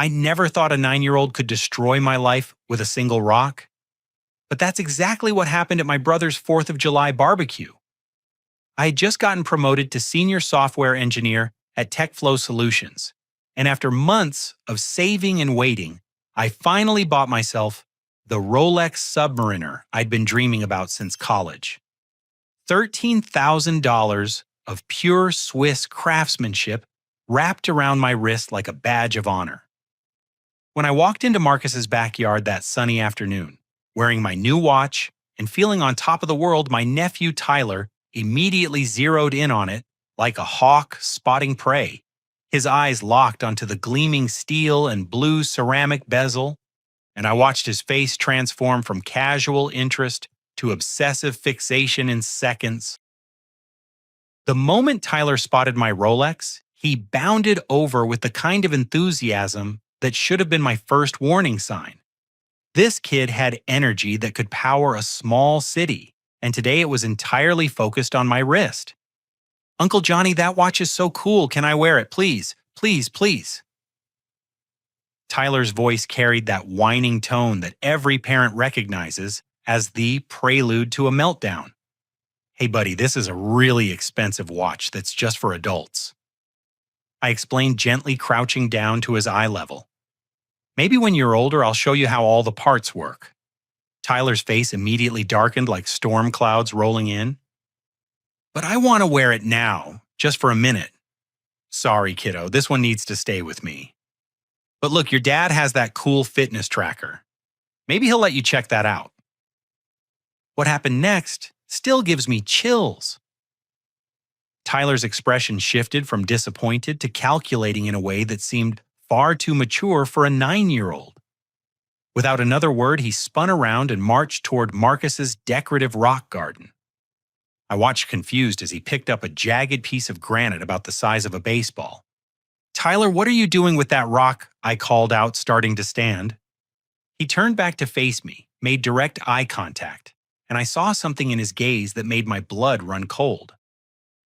I never thought a 9-year-old could destroy my life with a single rock. But that's exactly what happened at my brother's 4th of July barbecue. I had just gotten promoted to senior software engineer at TechFlow Solutions, and after months of saving and waiting, I finally bought myself the Rolex Submariner I'd been dreaming about since college. $13,000 of pure Swiss craftsmanship wrapped around my wrist like a badge of honor. When I walked into Marcus's backyard that sunny afternoon, wearing my new watch and feeling on top of the world, my nephew Tyler immediately zeroed in on it like a hawk spotting prey, his eyes locked onto the gleaming steel and blue ceramic bezel, and I watched his face transform from casual interest to obsessive fixation in seconds. The moment Tyler spotted my Rolex, he bounded over with the kind of enthusiasm that should have been my first warning sign. This kid had energy that could power a small city, and today it was entirely focused on my wrist. "Uncle Johnny, that watch is so cool. Can I wear it? Please, please, please." Tyler's voice carried that whining tone that every parent recognizes as the prelude to a meltdown. "Hey buddy, this is a really expensive watch that's just for adults." I explained, gently crouching down to his eye level. "Maybe when you're older, I'll show you how all the parts work." Tyler's face immediately darkened like storm clouds rolling in. "But I want to wear it now, just for a minute." "Sorry, kiddo, this one needs to stay with me." "But look, your dad has that cool fitness tracker. Maybe he'll let you check that out." What happened next still gives me chills. Tyler's expression shifted from disappointed to calculating in a way that seemed far too mature for a 9-year-old. Without another word, he spun around and marched toward Marcus's decorative rock garden. I watched confused as he picked up a jagged piece of granite about the size of a baseball. "Tyler, what are you doing with that rock?" I called out, starting to stand. He turned back to face me, made direct eye contact, and I saw something in his gaze that made my blood run cold.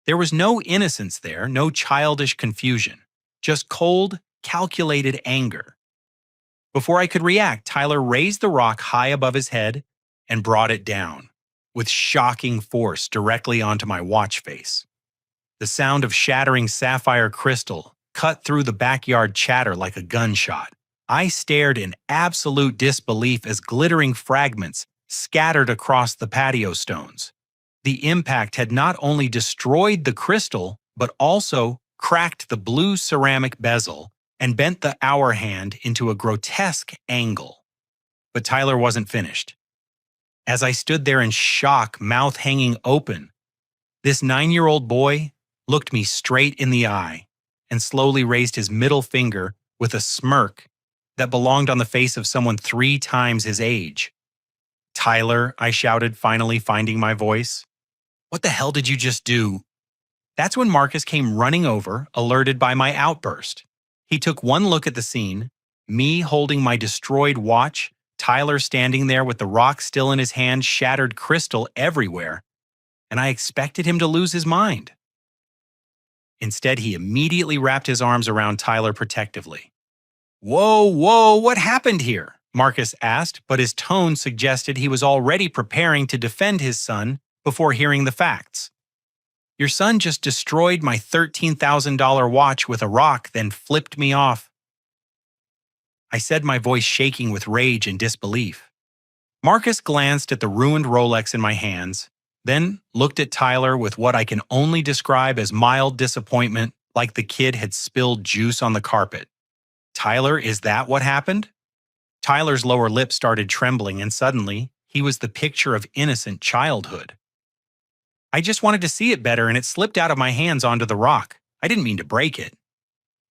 There was no innocence there, no childish confusion, just cold, calculated anger. Before I could react, Tyler raised the rock high above his head and brought it down, with shocking force directly onto my watch face. The sound of shattering sapphire crystal cut through the backyard chatter like a gunshot. I stared in absolute disbelief as glittering fragments scattered across the patio stones. The impact had not only destroyed the crystal, but also cracked the blue ceramic bezel and bent the hour hand into a grotesque angle. But Tyler wasn't finished. As I stood there in shock, mouth hanging open, this 9-year-old boy looked me straight in the eye and slowly raised his middle finger with a smirk that belonged on the face of someone 3 times his age. "Tyler," I shouted, finally finding my voice. "What the hell did you just do?" That's when Marcus came running over, alerted by my outburst. He took one look at the scene, me holding my destroyed watch, Tyler standing there with the rock still in his hand, shattered crystal everywhere, and I expected him to lose his mind. Instead, he immediately wrapped his arms around Tyler protectively. "Whoa, whoa, what happened here?" Marcus asked, but his tone suggested he was already preparing to defend his son before hearing the facts. "Your son just destroyed my $13,000 watch with a rock, then flipped me off." I said, my voice shaking with rage and disbelief. Marcus glanced at the ruined Rolex in my hands, then looked at Tyler with what I can only describe as mild disappointment, like the kid had spilled juice on the carpet. "Tyler, is that what happened?" Tyler's lower lip started trembling, and suddenly, he was the picture of innocent childhood. "I just wanted to see it better and it slipped out of my hands onto the rock. I didn't mean to break it."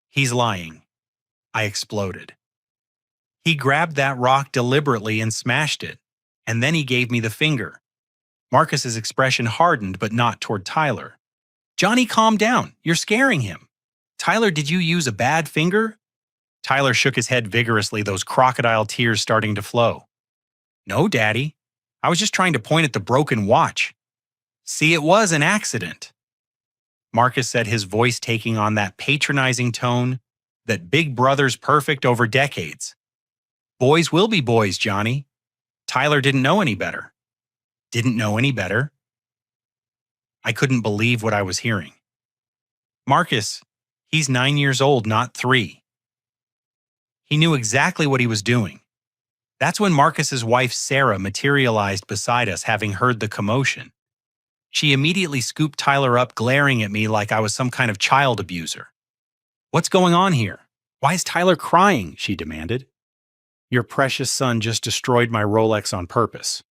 "He's lying." I exploded. "He grabbed that rock deliberately and smashed it, and then he gave me the finger." Marcus's expression hardened, but not toward Tyler. "Johnny, calm down. You're scaring him." "Tyler, did you use a bad finger?" Tyler shook his head vigorously, those crocodile tears starting to flow. "No, Daddy. I was just trying to point at the broken watch. See, it was an accident." Marcus said, his voice taking on that patronizing tone that Big Brother's perfect over decades. Boys will be boys, Johnny. Tyler didn't know any better. Didn't know any better? I couldn't believe what I was hearing. Marcus, he's 9 years old, not 3. He knew exactly what he was doing. That's when Marcus's wife Sarah materialized beside us, having heard the commotion. She immediately scooped Tyler up, glaring at me like I was some kind of child abuser. "What's going on here? Why is Tyler crying?" she demanded. "Your precious son just destroyed my Rolex on purpose,"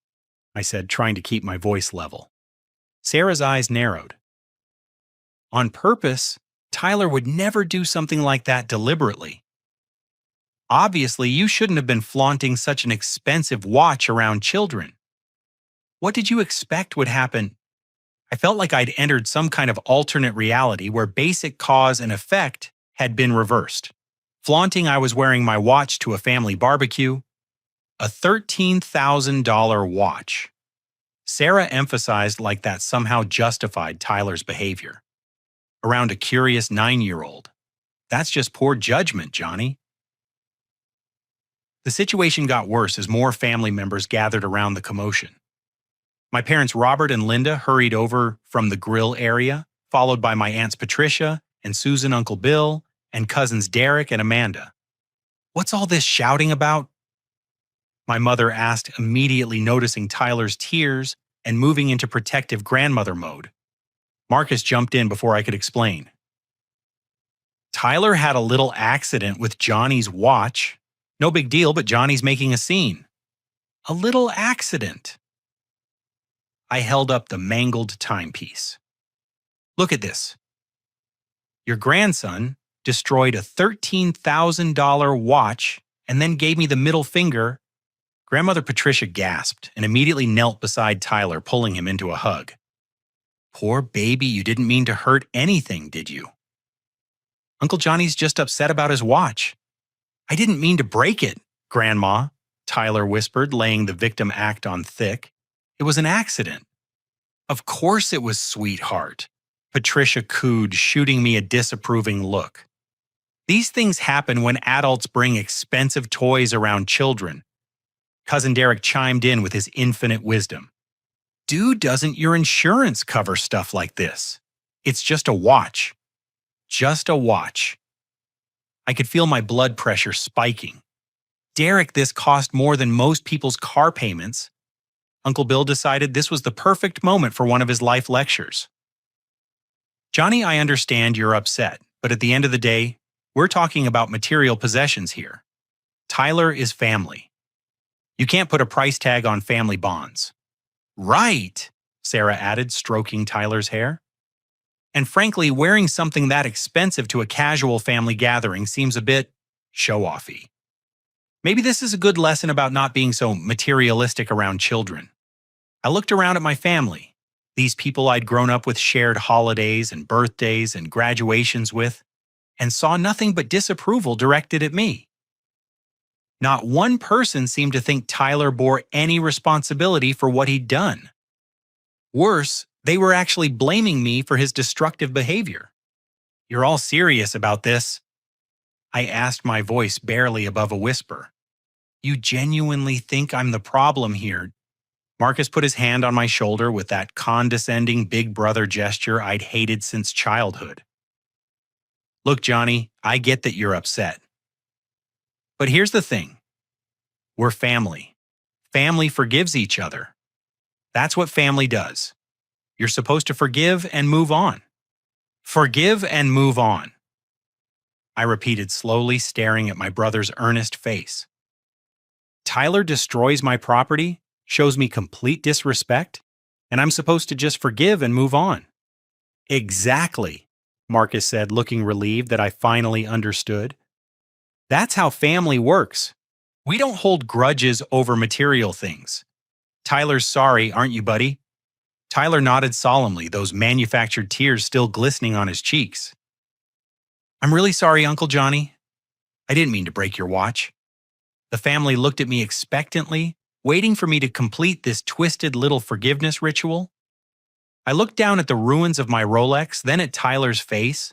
I said, trying to keep my voice level. Sarah's eyes narrowed. "On purpose? Tyler would never do something like that deliberately. Obviously, you shouldn't have been flaunting such an expensive watch around children. What did you expect would happen?" I felt like I'd entered some kind of alternate reality where basic cause and effect had been reversed. Flaunting I was wearing my watch to a family barbecue, a $13,000 watch. Sarah emphasized like that somehow justified Tyler's behavior. Around a curious 9-year-old. That's just poor judgment, Johnny. The situation got worse as more family members gathered around the commotion. My parents Robert and Linda hurried over from the grill area, followed by my aunts Patricia and Susan, Uncle Bill, and cousins Derek and Amanda. "What's all this shouting about?" my mother asked, immediately noticing Tyler's tears and moving into protective grandmother mode. Marcus jumped in before I could explain. "Tyler had a little accident with Johnny's watch. No big deal, but Johnny's making a scene." "A little accident." I held up the mangled timepiece. "Look at this. Your grandson destroyed a $13,000 watch and then gave me the middle finger." Grandmother Patricia gasped and immediately knelt beside Tyler, pulling him into a hug. "Poor baby, you didn't mean to hurt anything, did you?" "Uncle Johnny's just upset about his watch." "I didn't mean to break it, Grandma," Tyler whispered, laying the victim act on thick. "It was an accident." "Of course it was, sweetheart," Patricia cooed, shooting me a disapproving look. "These things happen when adults bring expensive toys around children." Cousin Derek chimed in with his infinite wisdom. "Dude, doesn't your insurance cover stuff like this? It's just a watch. Just a watch." I could feel my blood pressure spiking. "Derek, this cost more than most people's car payments." Uncle Bill decided this was the perfect moment for one of his life lectures. "Johnny, I understand you're upset, but at the end of the day, we're talking about material possessions here. Tyler is family. You can't put a price tag on family bonds." "Right," Sarah added, stroking Tyler's hair. "And frankly, wearing something that expensive to a casual family gathering seems a bit show-offy. Maybe this is a good lesson about not being so materialistic around children." I looked around at my family, these people I'd grown up with, shared holidays and birthdays and graduations with, and saw nothing but disapproval directed at me. Not one person seemed to think Tyler bore any responsibility for what he'd done. Worse, they were actually blaming me for his destructive behavior. "You're all serious about this?" I asked, my voice barely above a whisper. "You genuinely think I'm the problem here?" Marcus put his hand on my shoulder with that condescending big brother gesture I'd hated since childhood. "Look, Johnny, I get that you're upset. But here's the thing. We're family. Family forgives each other. That's what family does. You're supposed to forgive and move on. Forgive and move on." I repeated slowly, staring at my brother's earnest face. "Tyler destroys my property, shows me complete disrespect, and I'm supposed to just forgive and move on." "Exactly," Marcus said, looking relieved that I finally understood. "That's how family works. We don't hold grudges over material things. Tyler's sorry, aren't you, buddy?" Tyler nodded solemnly, those manufactured tears still glistening on his cheeks. "I'm really sorry, Uncle Johnny. I didn't mean to break your watch." The family looked at me expectantly, waiting for me to complete this twisted little forgiveness ritual. I looked down at the ruins of my Rolex, then at Tyler's face,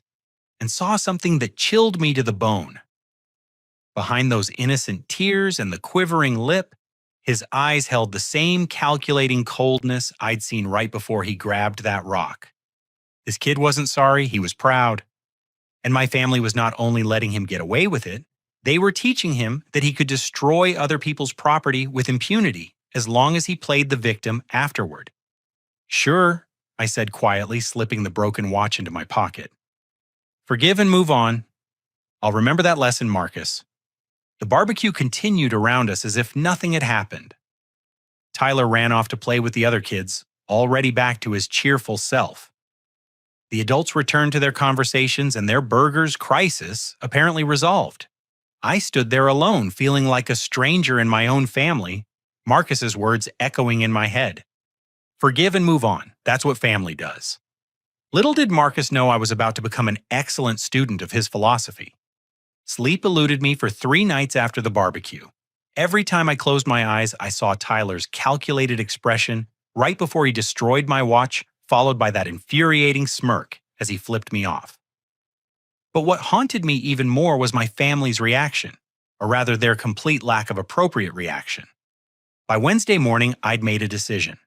and saw something that chilled me to the bone. Behind those innocent tears and the quivering lip, his eyes held the same calculating coldness I'd seen right before he grabbed that rock. This kid wasn't sorry, he was proud. And my family was not only letting him get away with it, they were teaching him that he could destroy other people's property with impunity as long as he played the victim afterward. Sure, I said quietly, slipping the broken watch into my pocket. Forgive and move on. I'll remember that lesson, Marcus. The barbecue continued around us as if nothing had happened. Tyler ran off to play with the other kids, already back to his cheerful self. The adults returned to their conversations and their burgers crisis apparently resolved. I stood there alone, feeling like a stranger in my own family, Marcus's words echoing in my head. Forgive and move on. That's what family does. Little did Marcus know I was about to become an excellent student of his philosophy. Sleep eluded me for 3 nights after the barbecue. Every time I closed my eyes, I saw Tyler's calculated expression right before he destroyed my watch, followed by that infuriating smirk as he flipped me off. But what haunted me even more was my family's reaction, or rather their complete lack of appropriate reaction. By Wednesday morning, I'd made a decision.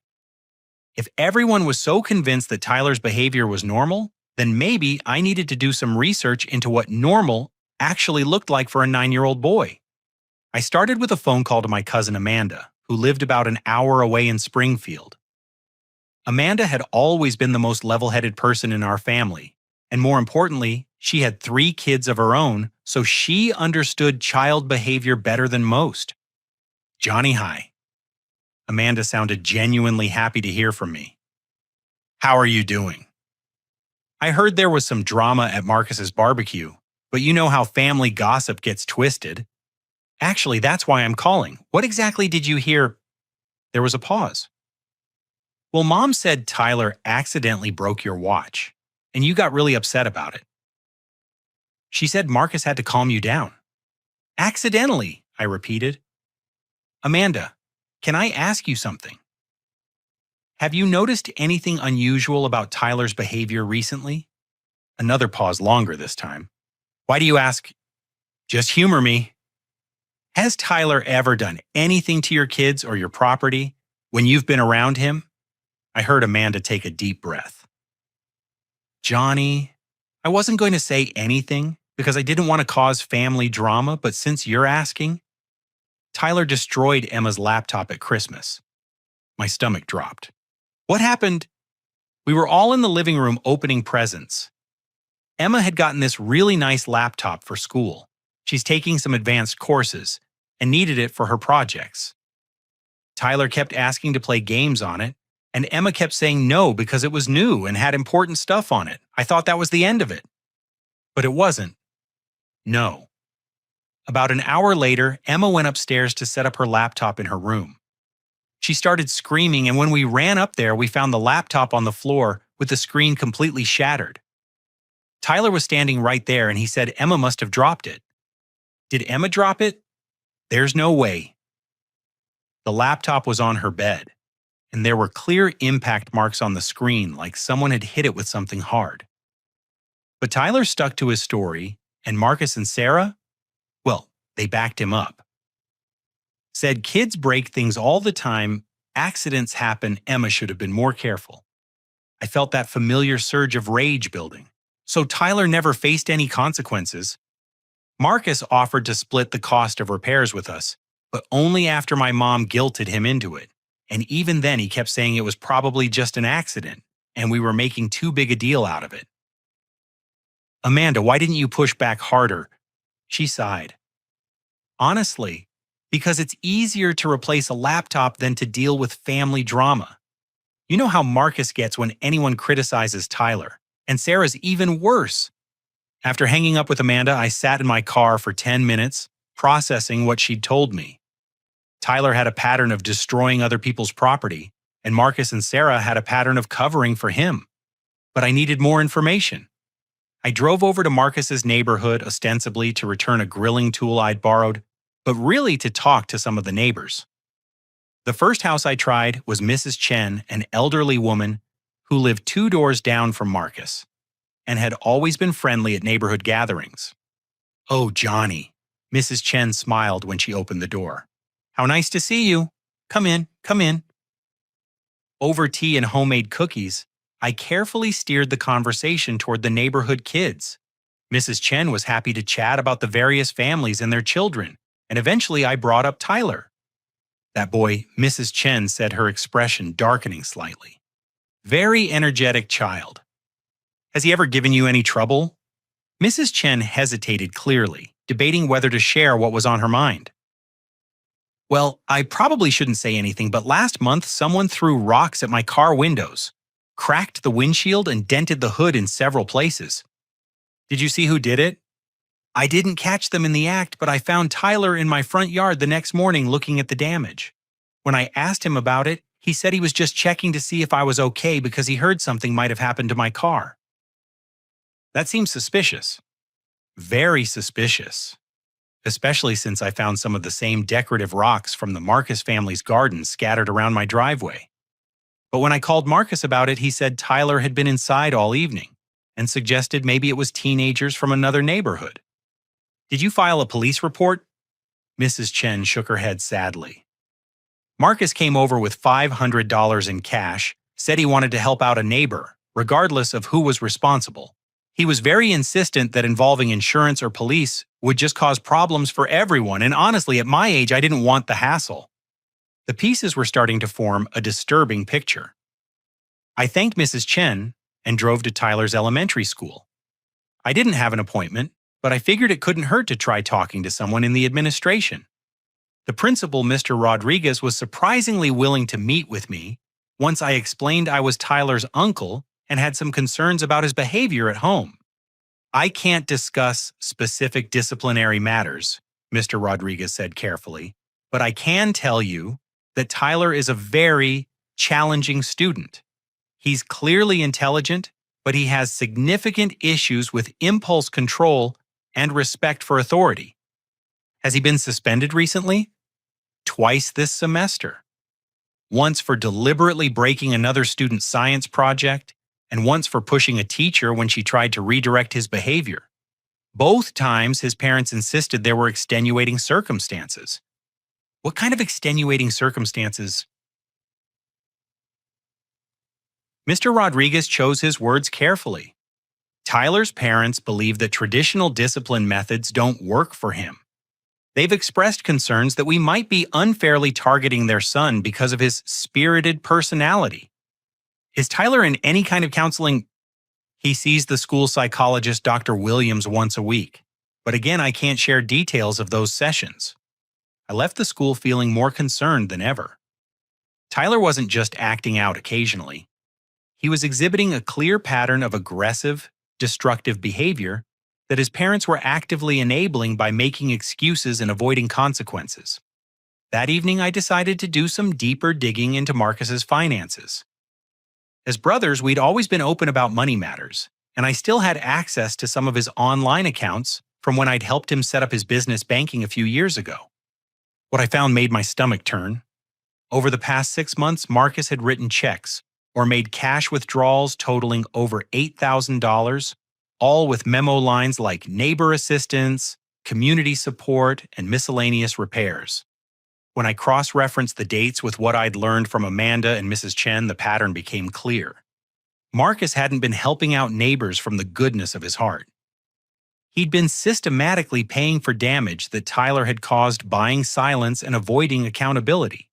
If everyone was so convinced that Tyler's behavior was normal, then maybe I needed to do some research into what normal actually looked like for a 9-year-old boy. I started with a phone call to my cousin Amanda, who lived about an hour away in Springfield. Amanda had always been the most level-headed person in our family, and more importantly, she had 3 kids of her own, so she understood child behavior better than most. Johnny hi. Amanda sounded genuinely happy to hear from me. How are you doing? I heard there was some drama at Marcus's barbecue, but you know how family gossip gets twisted. Actually, that's why I'm calling. What exactly did you hear? There was a pause. Well, Mom said Tyler accidentally broke your watch, and you got really upset about it. She said Marcus had to calm you down. Accidentally, I repeated. Amanda, can I ask you something? Have you noticed anything unusual about Tyler's behavior recently? Another pause longer this time. Why do you ask? Just humor me. Has Tyler ever done anything to your kids or your property when you've been around him? I heard Amanda take a deep breath. Johnny, I wasn't going to say anything because I didn't want to cause family drama, but since you're asking, Tyler destroyed Emma's laptop at Christmas. My stomach dropped. What happened? We were all in the living room opening presents. Emma had gotten this really nice laptop for school. She's taking some advanced courses and needed it for her projects. Tyler kept asking to play games on it, and Emma kept saying no because it was new and had important stuff on it. I thought that was the end of it. But it wasn't. No. About an hour later, Emma went upstairs to set up her laptop in her room. She started screaming, and when we ran up there, we found the laptop on the floor with the screen completely shattered. Tyler was standing right there, and he said Emma must have dropped it. Did Emma drop it? There's no way. The laptop was on her bed, and there were clear impact marks on the screen like someone had hit it with something hard. But Tyler stuck to his story, and Marcus and Sarah, well, they backed him up. Said kids break things all the time, accidents happen, Emma should have been more careful. I felt that familiar surge of rage building. So Tyler never faced any consequences. Marcus offered to split the cost of repairs with us, but only after my mom guilted him into it. And even then he kept saying it was probably just an accident, and we were making too big a deal out of it. Amanda, why didn't you push back harder? She sighed. Honestly, because it's easier to replace a laptop than to deal with family drama. You know how Marcus gets when anyone criticizes Tyler, and Sarah's even worse. After hanging up with Amanda, I sat in my car for 10 minutes, processing what she'd told me. Tyler had a pattern of destroying other people's property, and Marcus and Sarah had a pattern of covering for him. But I needed more information. I drove over to Marcus's neighborhood ostensibly to return a grilling tool I'd borrowed, but really to talk to some of the neighbors. The first house I tried was Mrs. Chen, an elderly woman who lived 2 doors down from Marcus. and had always been friendly at neighborhood gatherings. "Oh, Johnny," Mrs. Chen smiled when she opened the door. "How nice to see you. Come in, come in." Over tea and homemade cookies, I carefully steered the conversation toward the neighborhood kids. Mrs. Chen was happy to chat about the various families and their children, and eventually I brought up Tyler. That boy, Mrs. Chen said, her expression darkening slightly. Very energetic child. Has he ever given you any trouble? Mrs. Chen hesitated clearly, debating whether to share what was on her mind. Well, I probably shouldn't say anything, but last month someone threw rocks at my car windows, cracked the windshield, and dented the hood in several places. Did you see who did it? I didn't catch them in the act, but I found Tyler in my front yard the next morning looking at the damage. When I asked him about it, he said he was just checking to see if I was okay because he heard something might have happened to my car. That seems suspicious. Very suspicious. Especially since I found some of the same decorative rocks from the Marcus family's garden scattered around my driveway. But when I called Marcus about it, he said Tyler had been inside all evening and suggested maybe it was teenagers from another neighborhood. Did you file a police report? Mrs. Chen shook her head sadly. Marcus came over with $500 in cash, said he wanted to help out a neighbor, regardless of who was responsible. He was very insistent that involving insurance or police would just cause problems for everyone, and honestly, at my age, I didn't want the hassle. The pieces were starting to form a disturbing picture. I thanked Mrs. Chen and drove to Tyler's elementary school. I didn't have an appointment, but I figured it couldn't hurt to try talking to someone in the administration. The principal, Mr. Rodriguez, was surprisingly willing to meet with me once I explained I was Tyler's uncle and had some concerns about his behavior at home. I can't discuss specific disciplinary matters, Mr. Rodriguez said carefully, but I can tell you that Tyler is a very challenging student. He's clearly intelligent, but he has significant issues with impulse control and respect for authority. Has he been suspended recently? Twice this semester. Once for deliberately breaking another student's science project, and once for pushing a teacher when she tried to redirect his behavior. Both times, his parents insisted there were extenuating circumstances. What kind of extenuating circumstances? Mr. Rodriguez chose his words carefully. Tyler's parents believe that traditional discipline methods don't work for him. They've expressed concerns that we might be unfairly targeting their son because of his spirited personality. Is Tyler in any kind of counseling? He sees the school psychologist Dr. Williams once a week, but again, I can't share details of those sessions. I left the school feeling more concerned than ever. Tyler wasn't just acting out occasionally. He was exhibiting a clear pattern of aggressive, destructive behavior that his parents were actively enabling by making excuses and avoiding consequences. That evening, I decided to do some deeper digging into Marcus's finances. As brothers, we'd always been open about money matters, and I still had access to some of his online accounts from when I'd helped him set up his business banking a few years ago. What I found made my stomach turn. Over the past 6 months, Marcus had written checks or made cash withdrawals totaling over $8,000, all with memo lines like neighbor assistance, community support, and miscellaneous repairs. When I cross-referenced the dates with what I'd learned from Amanda and Mrs. Chen, the pattern became clear. Marcus hadn't been helping out neighbors from the goodness of his heart. He'd been systematically paying for damage that Tyler had caused buying silence and avoiding accountability.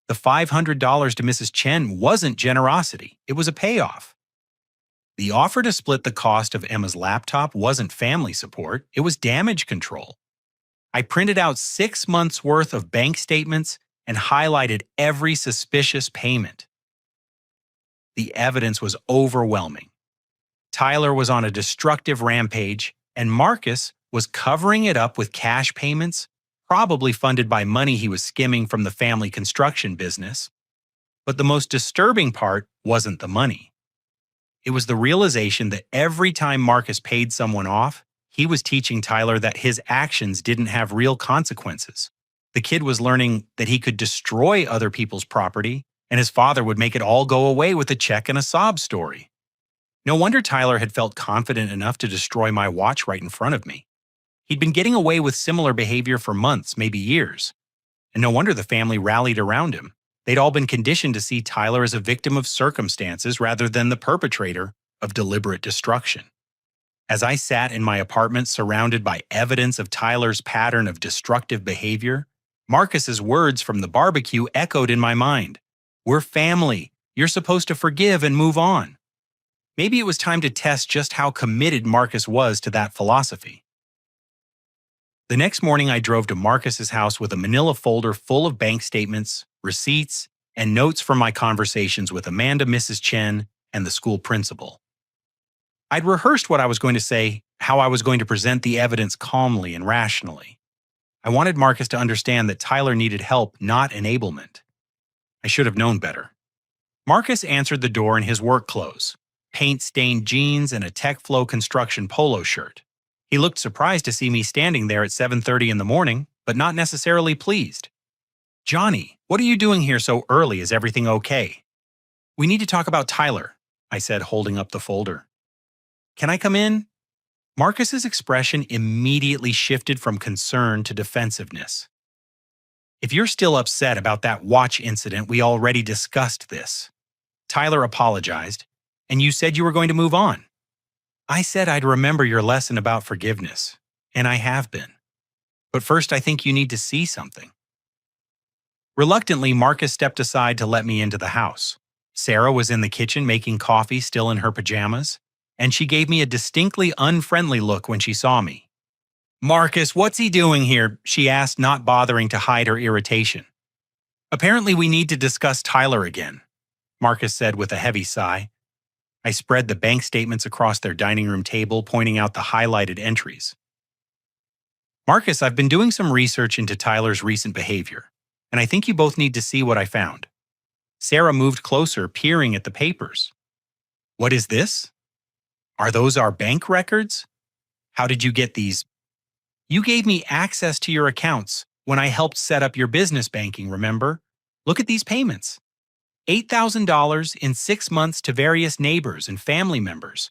The $500 to Mrs. Chen wasn't generosity, it was a payoff. The offer to split the cost of Emma's laptop wasn't family support, it was damage control. I printed out 6 months' worth of bank statements and highlighted every suspicious payment. The evidence was overwhelming. Tyler was on a destructive rampage, and Marcus was covering it up with cash payments, probably funded by money he was skimming from the family construction business. But the most disturbing part wasn't the money. It was the realization that every time Marcus paid someone off, he was teaching Tyler that his actions didn't have real consequences. The kid was learning that he could destroy other people's property, and his father would make it all go away with a check and a sob story. No wonder Tyler had felt confident enough to destroy my watch right in front of me. He'd been getting away with similar behavior for months, maybe years. And no wonder the family rallied around him. They'd all been conditioned to see Tyler as a victim of circumstances rather than the perpetrator of deliberate destruction. As I sat in my apartment surrounded by evidence of Tyler's pattern of destructive behavior, Marcus's words from the barbecue echoed in my mind. "We're family. You're supposed to forgive and move on." Maybe it was time to test just how committed Marcus was to that philosophy. The next morning, I drove to Marcus's house with a manila folder full of bank statements, receipts, and notes from my conversations with Amanda, Mrs. Chen, and the school principal. I'd rehearsed what I was going to say, how I was going to present the evidence calmly and rationally. I wanted Marcus to understand that Tyler needed help, not enablement. I should have known better. Marcus answered the door in his work clothes, paint-stained jeans and a TechFlow construction polo shirt. He looked surprised to see me standing there at 7:30 in the morning, but not necessarily pleased. "Johnny, what are you doing here so early? Is everything okay?" "We need to talk about Tyler," I said, holding up the folder. "Can I come in?" Marcus's expression immediately shifted from concern to defensiveness. "If you're still upset about that watch incident, we already discussed this. Tyler apologized, and you said you were going to move on. I said I'd remember your lesson about forgiveness, and I have been. But first, I think you need to see something." Reluctantly, Marcus stepped aside to let me into the house. Sarah was in the kitchen making coffee, still in her pajamas, and she gave me a distinctly unfriendly look when she saw me. "Marcus, what's he doing here?" she asked, not bothering to hide her irritation. "Apparently we need to discuss Tyler again," Marcus said with a heavy sigh. I spread the bank statements across their dining room table, pointing out the highlighted entries. "Marcus, I've been doing some research into Tyler's recent behavior, and I think you both need to see what I found." Sarah moved closer, peering at the papers. "What is this? Are those our bank records? How did you get these?" "You gave me access to your accounts when I helped set up your business banking, remember? Look at these payments. $8,000 in 6 months to various neighbors and family members,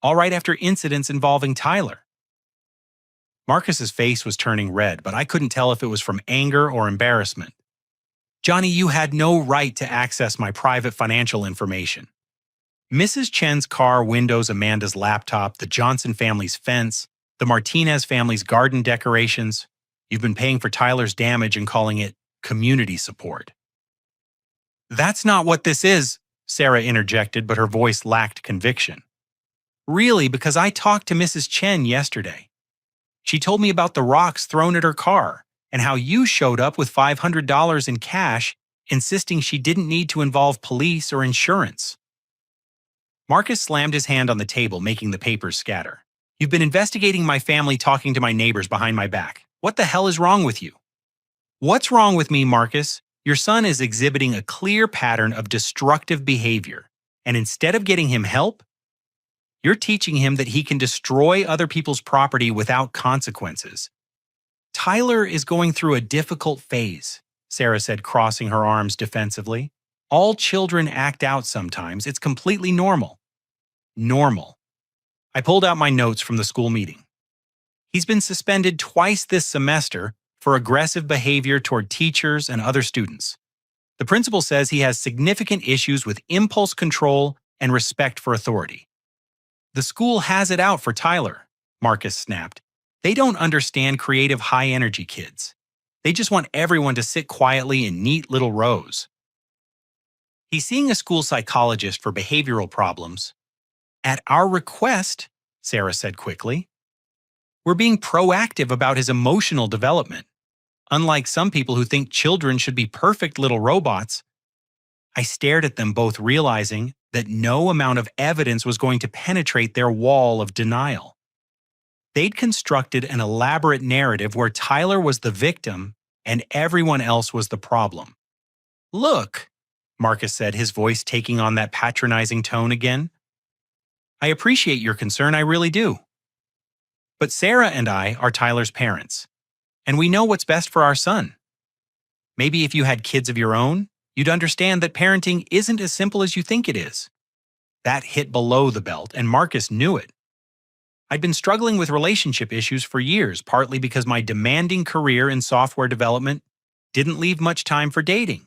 all right after incidents involving Tyler." Marcus's face was turning red, but I couldn't tell if it was from anger or embarrassment. "Johnny, you had no right to access my private financial information. Mrs. Chen's car windows, Amanda's laptop, the Johnson family's fence, the Martinez family's garden decorations. You've been paying for Tyler's damage and calling it community support." "That's not what this is," Sarah interjected, but her voice lacked conviction. "Really, because I talked to Mrs. Chen yesterday. She told me about the rocks thrown at her car and how you showed up with $500 in cash, insisting she didn't need to involve police or insurance." Marcus slammed his hand on the table, making the papers scatter. "You've been investigating my family, talking to my neighbors behind my back. What the hell is wrong with you?" "What's wrong with me, Marcus? Your son is exhibiting a clear pattern of destructive behavior, and instead of getting him help, you're teaching him that he can destroy other people's property without consequences." "Tyler is going through a difficult phase," Sarah said, crossing her arms defensively. "All children act out sometimes. It's completely normal." Normal. I pulled out my notes from the school meeting. "He's been suspended twice this semester for aggressive behavior toward teachers and other students. The principal says he has significant issues with impulse control and respect for authority." "The school has it out for Tyler," Marcus snapped. "They don't understand creative, high-energy kids. They just want everyone to sit quietly in neat little rows." "He's seeing a school psychologist for behavioral problems." "At our request," Sarah said quickly. "We're being proactive about his emotional development. Unlike some people who think children should be perfect little robots." I stared at them both, realizing that no amount of evidence was going to penetrate their wall of denial. They'd constructed an elaborate narrative where Tyler was the victim and everyone else was the problem. "Look," Marcus said, his voice taking on that patronizing tone again. "I appreciate your concern, I really do. But Sarah and I are Tyler's parents, and we know what's best for our son. Maybe if you had kids of your own, you'd understand that parenting isn't as simple as you think it is. That hit below the belt, and Marcus knew it. I'd been struggling with relationship issues for years, partly because my demanding career in software development didn't leave much time for dating.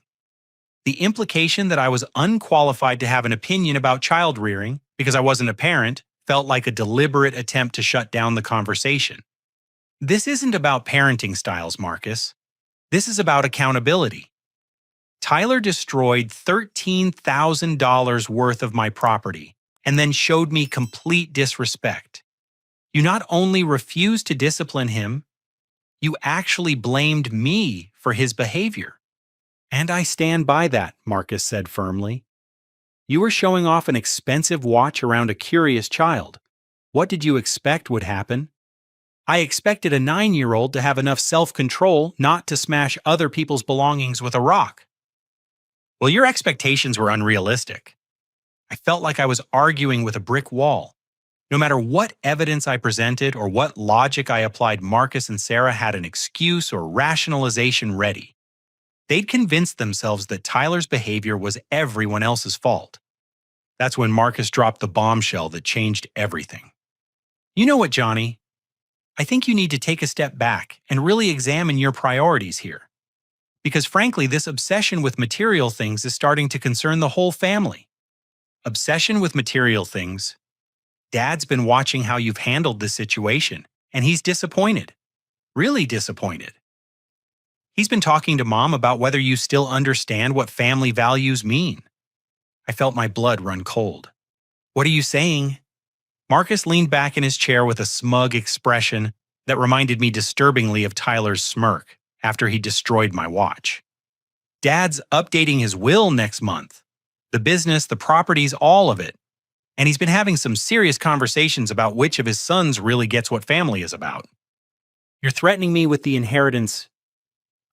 The implication that I was unqualified to have an opinion about child rearing because I wasn't a parent felt like a deliberate attempt to shut down the conversation. This isn't about parenting styles, Marcus. This is about accountability. Tyler destroyed $13,000 worth of my property and then showed me complete disrespect. You not only refused to discipline him, you actually blamed me for his behavior. And I stand by that, Marcus said firmly. You were showing off an expensive watch around a curious child. What did you expect would happen? I expected a 9-year-old to have enough self-control not to smash other people's belongings with a rock. Well, your expectations were unrealistic. I felt like I was arguing with a brick wall. No matter what evidence I presented or what logic I applied, Marcus and Sarah had an excuse or rationalization ready. They'd convinced themselves that Tyler's behavior was everyone else's fault. That's when Marcus dropped the bombshell that changed everything. You know what, Johnny? I think you need to take a step back and really examine your priorities here. Because frankly, this obsession with material things is starting to concern the whole family. Obsession with material things. Dad's been watching how you've handled this situation, and he's disappointed. Really disappointed. He's been talking to Mom about whether you still understand what family values mean. I felt my blood run cold. What are you saying? Marcus leaned back in his chair with a smug expression that reminded me disturbingly of Tyler's smirk after he destroyed my watch. Dad's updating his will next month. The business, the properties, all of it. And he's been having some serious conversations about which of his sons really gets what family is about. You're threatening me with the inheritance.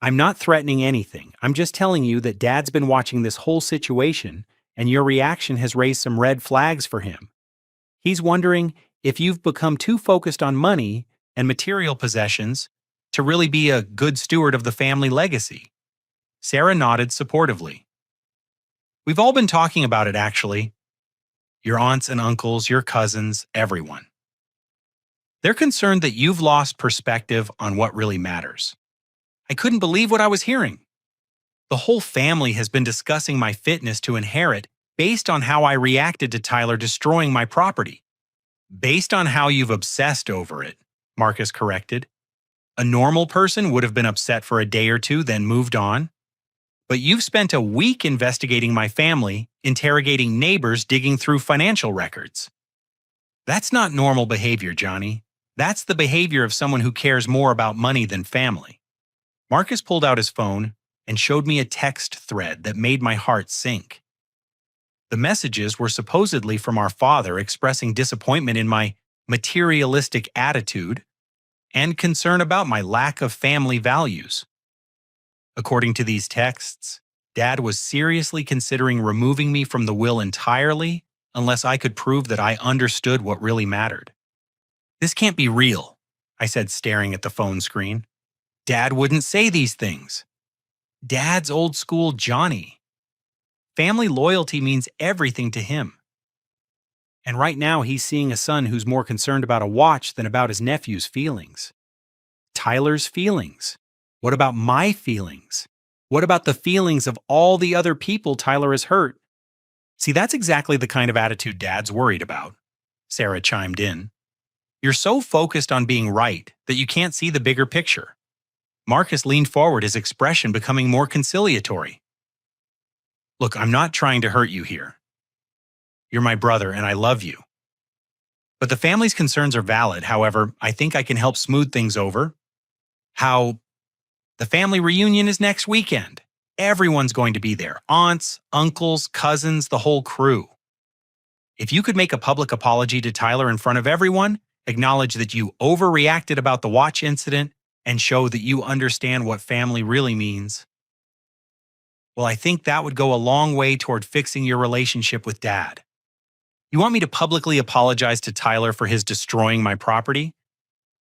I'm not threatening anything. I'm just telling you that Dad's been watching this whole situation, and your reaction has raised some red flags for him. He's wondering if you've become too focused on money and material possessions to really be a good steward of the family legacy. Sarah nodded supportively. We've all been talking about it, actually. Your aunts and uncles, your cousins, everyone. They're concerned that you've lost perspective on what really matters. I couldn't believe what I was hearing. The whole family has been discussing my fitness to inherit based on how I reacted to Tyler destroying my property. Based on how you've obsessed over it, Marcus corrected. A normal person would have been upset for a day or two, then moved on. But you've spent a week investigating my family, interrogating neighbors, digging through financial records. That's not normal behavior, Johnny. That's the behavior of someone who cares more about money than family. Marcus pulled out his phone and showed me a text thread that made my heart sink. The messages were supposedly from our father expressing disappointment in my materialistic attitude and concern about my lack of family values. According to these texts, Dad was seriously considering removing me from the will entirely unless I could prove that I understood what really mattered. This can't be real, I said, staring at the phone screen. Dad wouldn't say these things. Dad's old school Johnny. Family loyalty means everything to him. And right now he's seeing a son who's more concerned about a watch than about his nephew's feelings. Tyler's feelings. What about my feelings? What about the feelings of all the other people Tyler has hurt? See, that's exactly the kind of attitude Dad's worried about. Sarah chimed in. You're so focused on being right that you can't see the bigger picture. Marcus leaned forward, his expression becoming more conciliatory. Look, I'm not trying to hurt you here. You're my brother and I love you. But the family's concerns are valid. However, I think I can help smooth things over. How the family reunion is next weekend. Everyone's going to be there. Aunts, uncles, cousins, the whole crew. If you could make a public apology to Tyler in front of everyone, acknowledge that you overreacted about the watch incident, and show that you understand what family really means, well, I think that would go a long way toward fixing your relationship with Dad. You want me to publicly apologize to Tyler for his destroying my property?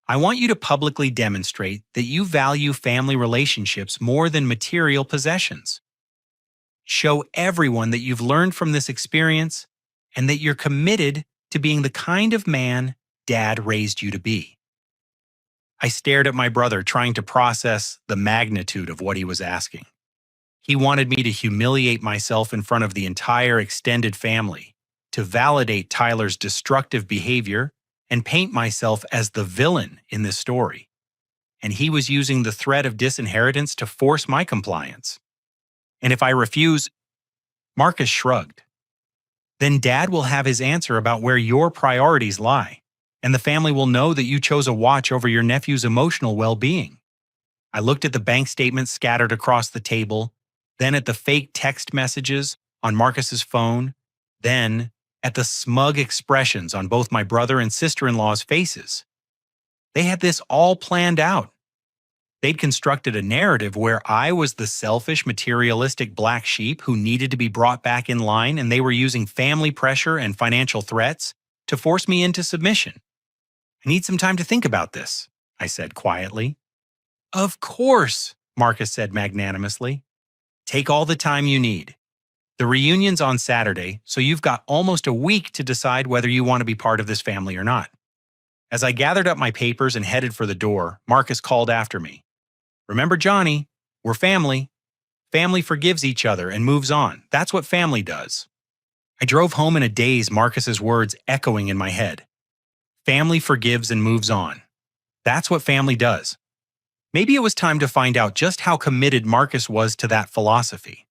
I want you to publicly demonstrate that you value family relationships more than material possessions. Show everyone that you've learned from this experience and that you're committed to being the kind of man Dad raised you to be. I stared at my brother, trying to process the magnitude of what he was asking. He wanted me to humiliate myself in front of the entire extended family, to validate Tyler's destructive behavior and paint myself as the villain in this story. And he was using the threat of disinheritance to force my compliance. And if I refuse, Marcus shrugged. Then Dad will have his answer about where your priorities lie, and the family will know that you chose a watch over your nephew's emotional well-being. I looked at the bank statements scattered across the table, then at the fake text messages on Marcus's phone, then at the smug expressions on both my brother and sister-in-law's faces. They had this all planned out. They'd constructed a narrative where I was the selfish, materialistic black sheep who needed to be brought back in line, and they were using family pressure and financial threats to force me into submission. I need some time to think about this, I said quietly. Of course, Marcus said magnanimously. Take all the time you need. The reunion's on Saturday, so you've got almost a week to decide whether you want to be part of this family or not. As I gathered up my papers and headed for the door, Marcus called after me. Remember, Johnny, we're family. Family forgives each other and moves on. That's what family does. I drove home in a daze, Marcus's words echoing in my head. Family forgives and moves on. That's what family does. Maybe it was time to find out just how committed Marcus was to that philosophy.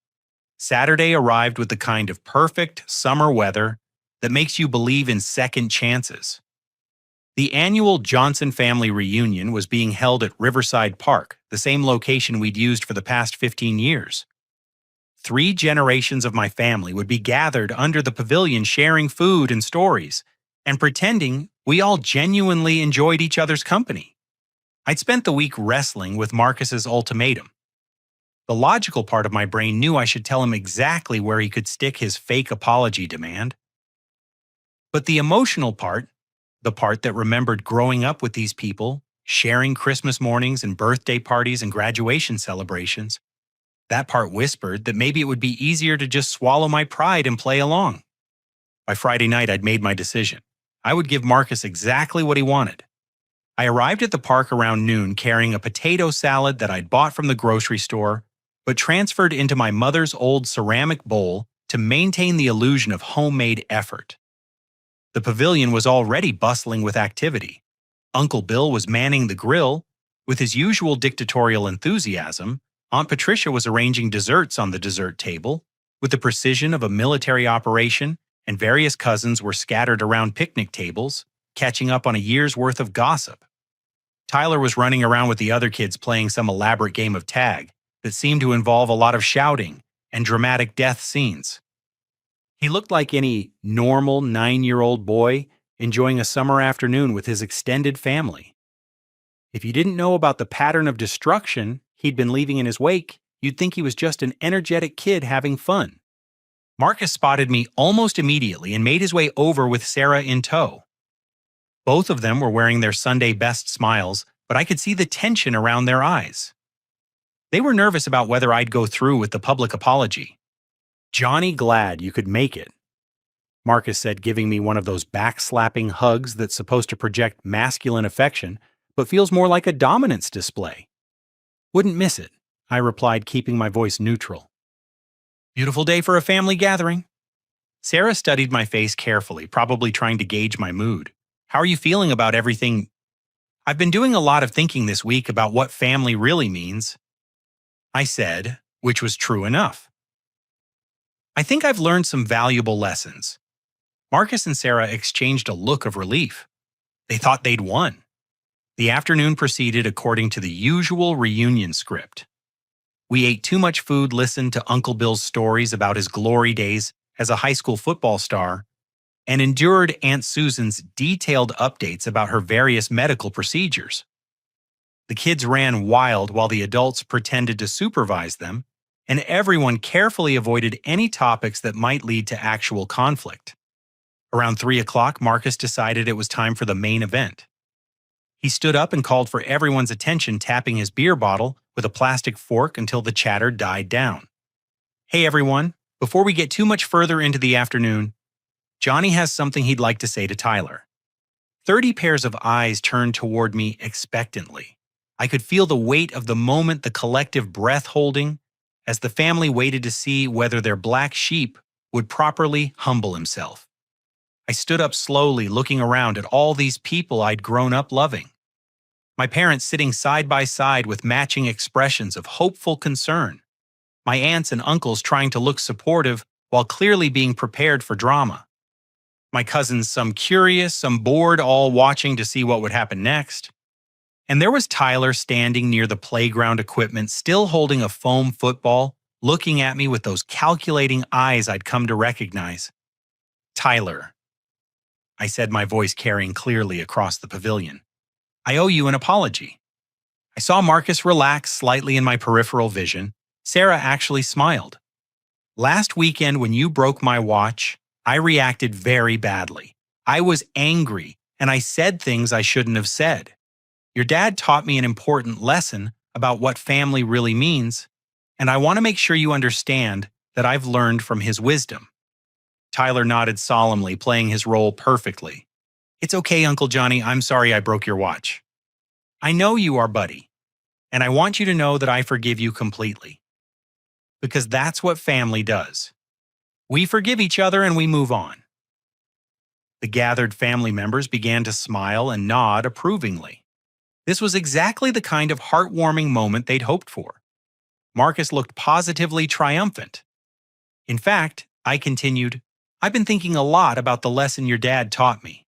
Saturday arrived with the kind of perfect summer weather that makes you believe in second chances. The annual Johnson family reunion was being held at Riverside Park, the same location we'd used for the past 15 years. 3 generations of my family would be gathered under the pavilion sharing food and stories, and pretending we all genuinely enjoyed each other's company. I'd spent the week wrestling with Marcus's ultimatum. The logical part of my brain knew I should tell him exactly where he could stick his fake apology demand. But the emotional part, the part that remembered growing up with these people, sharing Christmas mornings and birthday parties and graduation celebrations, that part whispered that maybe it would be easier to just swallow my pride and play along. By Friday night, I'd made my decision. I would give Marcus exactly what he wanted. I arrived at the park around noon carrying a potato salad that I'd bought from the grocery store, but transferred into my mother's old ceramic bowl to maintain the illusion of homemade effort. The pavilion was already bustling with activity. Uncle Bill was manning the grill. With his usual dictatorial enthusiasm, Aunt Patricia was arranging desserts on the dessert table. With the precision of a military operation, and various cousins were scattered around picnic tables, catching up on a year's worth of gossip. Tyler was running around with the other kids playing some elaborate game of tag that seemed to involve a lot of shouting and dramatic death scenes. He looked like any normal 9-year-old boy enjoying a summer afternoon with his extended family. If you didn't know about the pattern of destruction he'd been leaving in his wake, you'd think he was just an energetic kid having fun. Marcus spotted me almost immediately and made his way over with Sarah in tow. Both of them were wearing their Sunday best smiles, but I could see the tension around their eyes. They were nervous about whether I'd go through with the public apology. "Johnny, glad you could make it," Marcus said, giving me one of those backslapping hugs that's supposed to project masculine affection, but feels more like a dominance display. "Wouldn't miss it," I replied, keeping my voice neutral. "Beautiful day for a family gathering." Sarah studied my face carefully, probably trying to gauge my mood. "How are you feeling about everything?" "I've been doing a lot of thinking this week about what family really means," I said, which was true enough. "I think I've learned some valuable lessons." Marcus and Sarah exchanged a look of relief. They thought they'd won. The afternoon proceeded according to the usual reunion script. We ate too much food, listened to Uncle Bill's stories about his glory days as a high school football star, and endured Aunt Susan's detailed updates about her various medical procedures. The kids ran wild while the adults pretended to supervise them, and everyone carefully avoided any topics that might lead to actual conflict. Around 3 o'clock, Marcus decided it was time for the main event. He stood up and called for everyone's attention, tapping his beer bottle with a plastic fork until the chatter died down. "Hey everyone, before we get too much further into the afternoon, Johnny has something he'd like to say to Tyler. 30 pairs of eyes turned toward me expectantly. I could feel the weight of the moment, the collective breath holding, as the family waited to see whether their black sheep would properly humble himself. I stood up slowly, looking around at all these people I'd grown up loving. My parents sitting side by side with matching expressions of hopeful concern. My aunts and uncles trying to look supportive while clearly being prepared for drama. My cousins, some curious, some bored, all watching to see what would happen next. And there was Tyler standing near the playground equipment, still holding a foam football, looking at me with those calculating eyes I'd come to recognize. Tyler, I said, my voice carrying clearly across the pavilion. I owe you an apology. I saw Marcus relax slightly in my peripheral vision. Sarah actually smiled. Last weekend when you broke my watch, I reacted very badly. I was angry, and I said things I shouldn't have said. Your dad taught me an important lesson about what family really means, and I want to make sure you understand that I've learned from his wisdom. Tyler nodded solemnly, playing his role perfectly. It's okay, Uncle Johnny, I'm sorry I broke your watch. I know you are, buddy, and I want you to know that I forgive you completely. Because that's what family does. We forgive each other and we move on. The gathered family members began to smile and nod approvingly. This was exactly the kind of heartwarming moment they'd hoped for. Marcus looked positively triumphant. In fact, I continued, I've been thinking a lot about the lesson your dad taught me.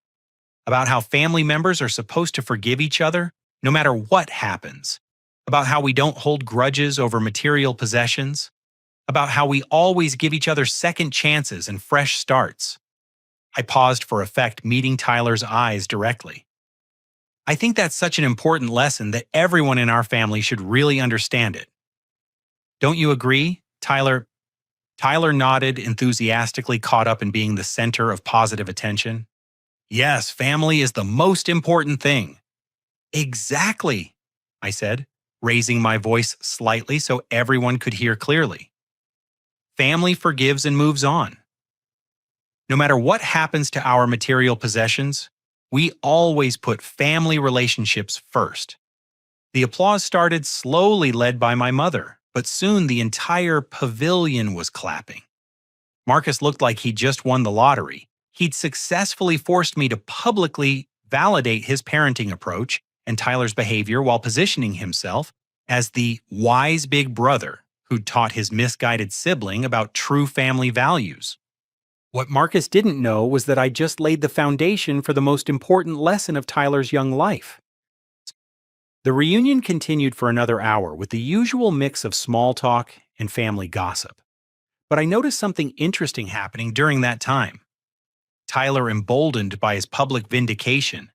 About how family members are supposed to forgive each other no matter what happens. About how we don't hold grudges over material possessions. About how we always give each other second chances and fresh starts. I paused for effect, meeting Tyler's eyes directly. I think that's such an important lesson that everyone in our family should really understand it. Don't you agree, Tyler? Tyler nodded, enthusiastically caught up in being the center of positive attention. Yes, family is the most important thing. Exactly, I said, raising my voice slightly so everyone could hear clearly. Family forgives and moves on. No matter what happens to our material possessions, we always put family relationships first. The applause started slowly, led by my mother, but soon the entire pavilion was clapping. Marcus looked like he'd just won the lottery. He'd successfully forced me to publicly validate his parenting approach and Tyler's behavior while positioning himself as the wise big brother who'd taught his misguided sibling about true family values. What Marcus didn't know was that I just laid the foundation for the most important lesson of Tyler's young life. The reunion continued for another hour with the usual mix of small talk and family gossip. But I noticed something interesting happening during that time. Tyler, emboldened by his public vindication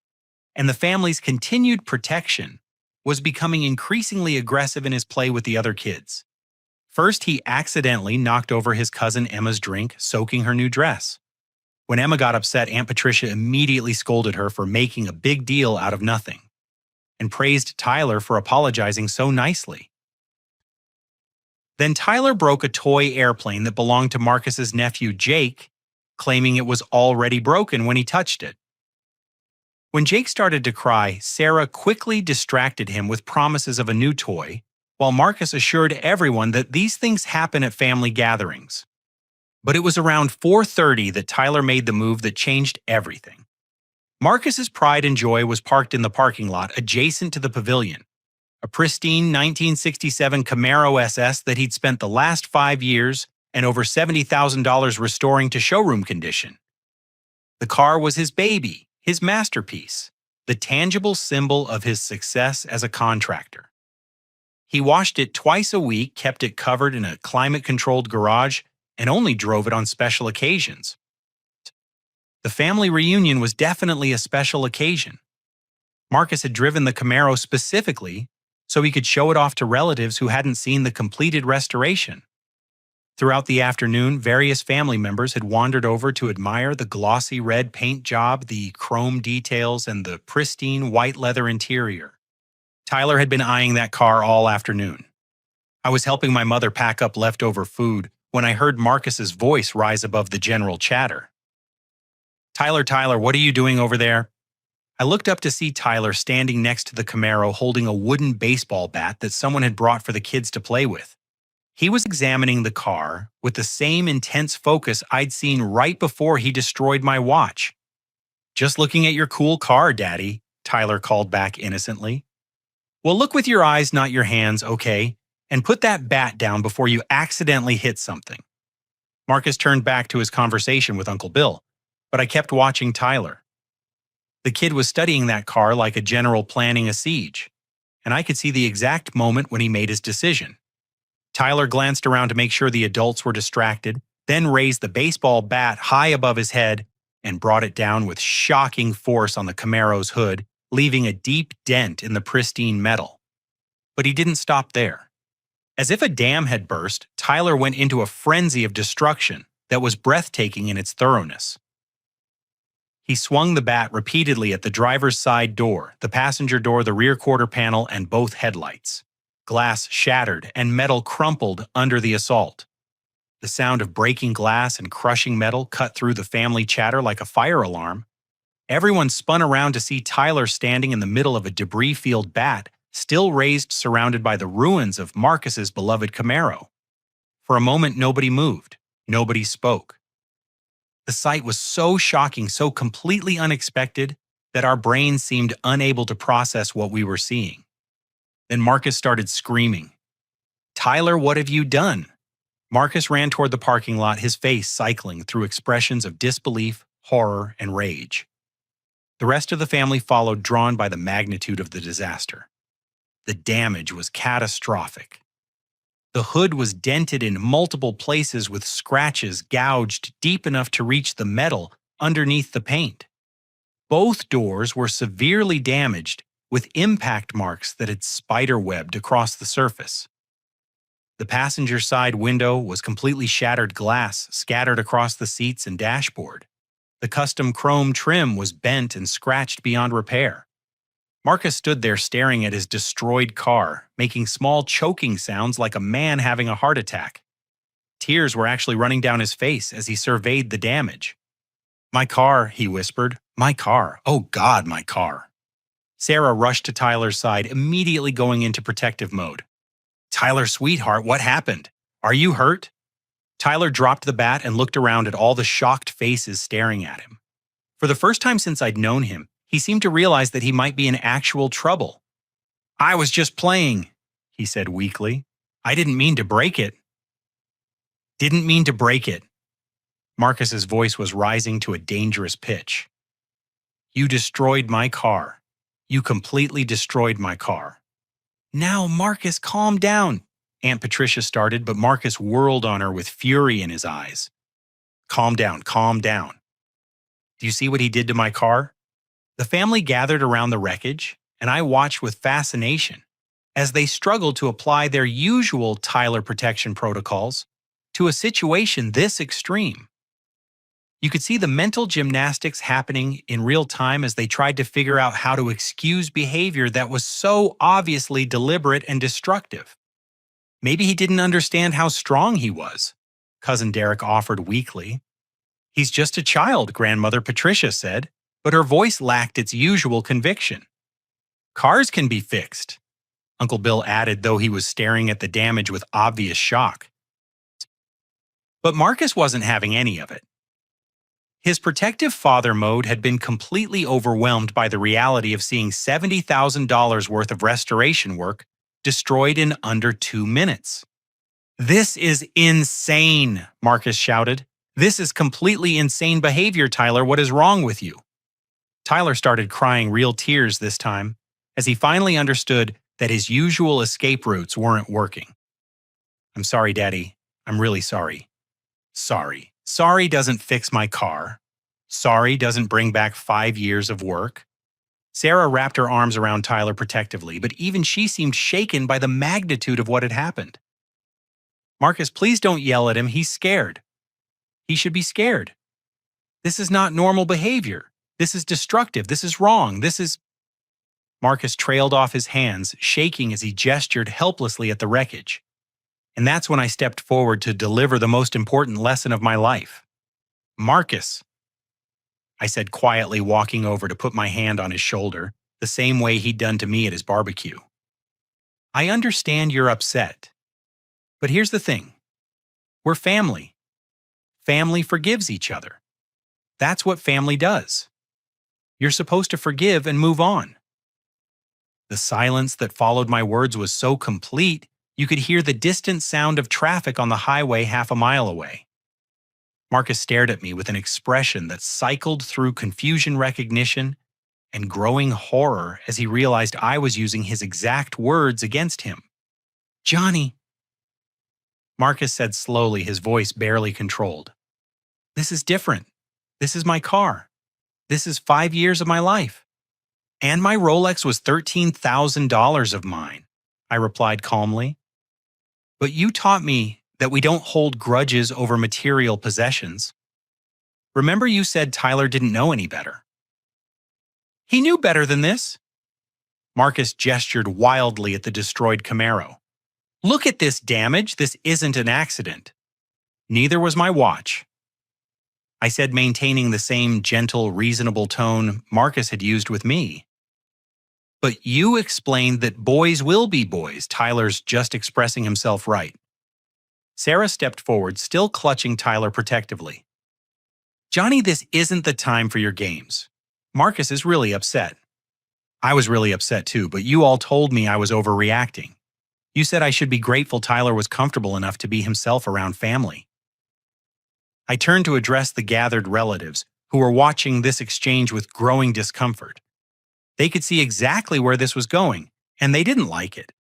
and the family's continued protection, was becoming increasingly aggressive in his play with the other kids. First, he accidentally knocked over his cousin Emma's drink, soaking her new dress. When Emma got upset, Aunt Patricia immediately scolded her for making a big deal out of nothing, and praised Tyler for apologizing so nicely. Then Tyler broke a toy airplane that belonged to Marcus's nephew Jake, claiming it was already broken when he touched it. When Jake started to cry, Sarah quickly distracted him with promises of a new toy, while Marcus assured everyone that these things happen at family gatherings. But it was around 4:30 that Tyler made the move that changed everything. Marcus's pride and joy was parked in the parking lot adjacent to the pavilion, a pristine 1967 Camaro SS that he'd spent the last 5 years and over $70,000 restoring to showroom condition. The car was his baby, his masterpiece, the tangible symbol of his success as a contractor. He washed it twice a week, kept it covered in a climate-controlled garage, and only drove it on special occasions. The family reunion was definitely a special occasion. Marcus had driven the Camaro specifically so he could show it off to relatives who hadn't seen the completed restoration. Throughout the afternoon, various family members had wandered over to admire the glossy red paint job, the chrome details, and the pristine white leather interior. Tyler had been eyeing that car all afternoon. I was helping my mother pack up leftover food when I heard Marcus's voice rise above the general chatter. Tyler, what are you doing over there?" I looked up to see Tyler standing next to the Camaro holding a wooden baseball bat that someone had brought for the kids to play with. He was examining the car with the same intense focus I'd seen right before he destroyed my watch. "Just looking at your cool car, Daddy," Tyler called back innocently. "Well, look with your eyes, not your hands, okay? And put that bat down before you accidentally hit something." Marcus turned back to his conversation with Uncle Bill, but I kept watching Tyler. The kid was studying that car like a general planning a siege, and I could see the exact moment when he made his decision. Tyler glanced around to make sure the adults were distracted, then raised the baseball bat high above his head and brought it down with shocking force on the Camaro's hood, leaving a deep dent in the pristine metal. But he didn't stop there. As if a dam had burst, Tyler went into a frenzy of destruction that was breathtaking in its thoroughness. He swung the bat repeatedly at the driver's side door, the passenger door, the rear quarter panel, and both headlights. Glass shattered and metal crumpled under the assault. The sound of breaking glass and crushing metal cut through the family chatter like a fire alarm. Everyone spun around to see Tyler standing in the middle of a debris-filled bat, still raised, surrounded by the ruins of Marcus's beloved Camaro. For a moment, nobody moved. Nobody spoke. The sight was so shocking, so completely unexpected, that our brains seemed unable to process what we were seeing. Then Marcus started screaming. "Tyler, what have you done?" Marcus ran toward the parking lot, his face cycling through expressions of disbelief, horror, and rage. The rest of the family followed, drawn by the magnitude of the disaster. The damage was catastrophic. The hood was dented in multiple places with scratches gouged deep enough to reach the metal underneath the paint. Both doors were severely damaged, with impact marks that had spiderwebbed across the surface. The passenger side window was completely shattered glass scattered across the seats and dashboard. The custom chrome trim was bent and scratched beyond repair. Marcus stood there staring at his destroyed car, making small choking sounds like a man having a heart attack. Tears were actually running down his face as he surveyed the damage. "My car," he whispered. "My car. Oh God, my car." Sarah rushed to Tyler's side, immediately going into protective mode. "Tyler, sweetheart, what happened? Are you hurt?" Tyler dropped the bat and looked around at all the shocked faces staring at him. For the first time since I'd known him, he seemed to realize that he might be in actual trouble. "I was just playing," he said weakly. "I didn't mean to break it." "Didn't mean to break it." Marcus's voice was rising to a dangerous pitch. "You destroyed my car. You completely destroyed my car." "Now, Marcus, calm down," Aunt Patricia started, but Marcus whirled on her with fury in his eyes. Calm down, calm down. Do you see what he did to my car?" The family gathered around the wreckage, and I watched with fascination as they struggled to apply their usual Tyler protection protocols to a situation this extreme. You could see the mental gymnastics happening in real time as they tried to figure out how to excuse behavior that was so obviously deliberate and destructive. "Maybe he didn't understand how strong he was," Cousin Derek offered weakly. "He's just a child," Grandmother Patricia said, but her voice lacked its usual conviction. "Cars can be fixed," Uncle Bill added, though he was staring at the damage with obvious shock. But Marcus wasn't having any of it. His protective father mode had been completely overwhelmed by the reality of seeing $70,000 worth of restoration work destroyed in under 2 minutes. "This is insane," Marcus shouted. "This is completely insane behavior, Tyler. What is wrong with you?" Tyler started crying real tears this time, as he finally understood that his usual escape routes weren't working. "I'm sorry, Daddy. I'm really sorry." "Sorry. Sorry doesn't fix my car. Sorry doesn't bring back 5 years of work." Sarah wrapped her arms around Tyler protectively, but even she seemed shaken by the magnitude of what had happened. "Marcus, please don't yell at him. He's scared." "He should be scared. This is not normal behavior. This is destructive. This is wrong. This is—" Marcus trailed off his hands, shaking as he gestured helplessly at the wreckage. And that's when I stepped forward to deliver the most important lesson of my life. "Marcus, I said quietly, walking over to put my hand on his shoulder, the same way he'd done to me at his barbecue. I understand you're upset. But here's the thing. We're family. Family forgives each other. That's what family does. You're supposed to forgive and move on. The silence that followed my words was so complete, you could hear the distant sound of traffic on the highway half a mile away. Marcus stared at me with an expression that cycled through confusion, recognition, and growing horror as he realized I was using his exact words against him. "Johnny," Marcus said slowly, his voice barely controlled. "This is different. This is my car. This is 5 years of my life. And my Rolex was $13,000 of mine," I replied calmly. "But you taught me that we don't hold grudges over material possessions. Remember you said Tyler didn't know any better." "He knew better than this." Marcus gestured wildly at the destroyed Camaro. "Look at this damage. This isn't an accident. Neither was my watch." I said, maintaining the same gentle, reasonable tone Marcus had used with me. "But you explained that boys will be boys. Tyler's just expressing himself right." Sarah stepped forward, still clutching Tyler protectively. "Johnny, this isn't the time for your games. Marcus is really upset." I was really upset too, but you all told me I was overreacting. You said I should be grateful Tyler was comfortable enough to be himself around family. I turned to address the gathered relatives, who were watching this exchange with growing discomfort. They could see exactly where this was going, and they didn't like it.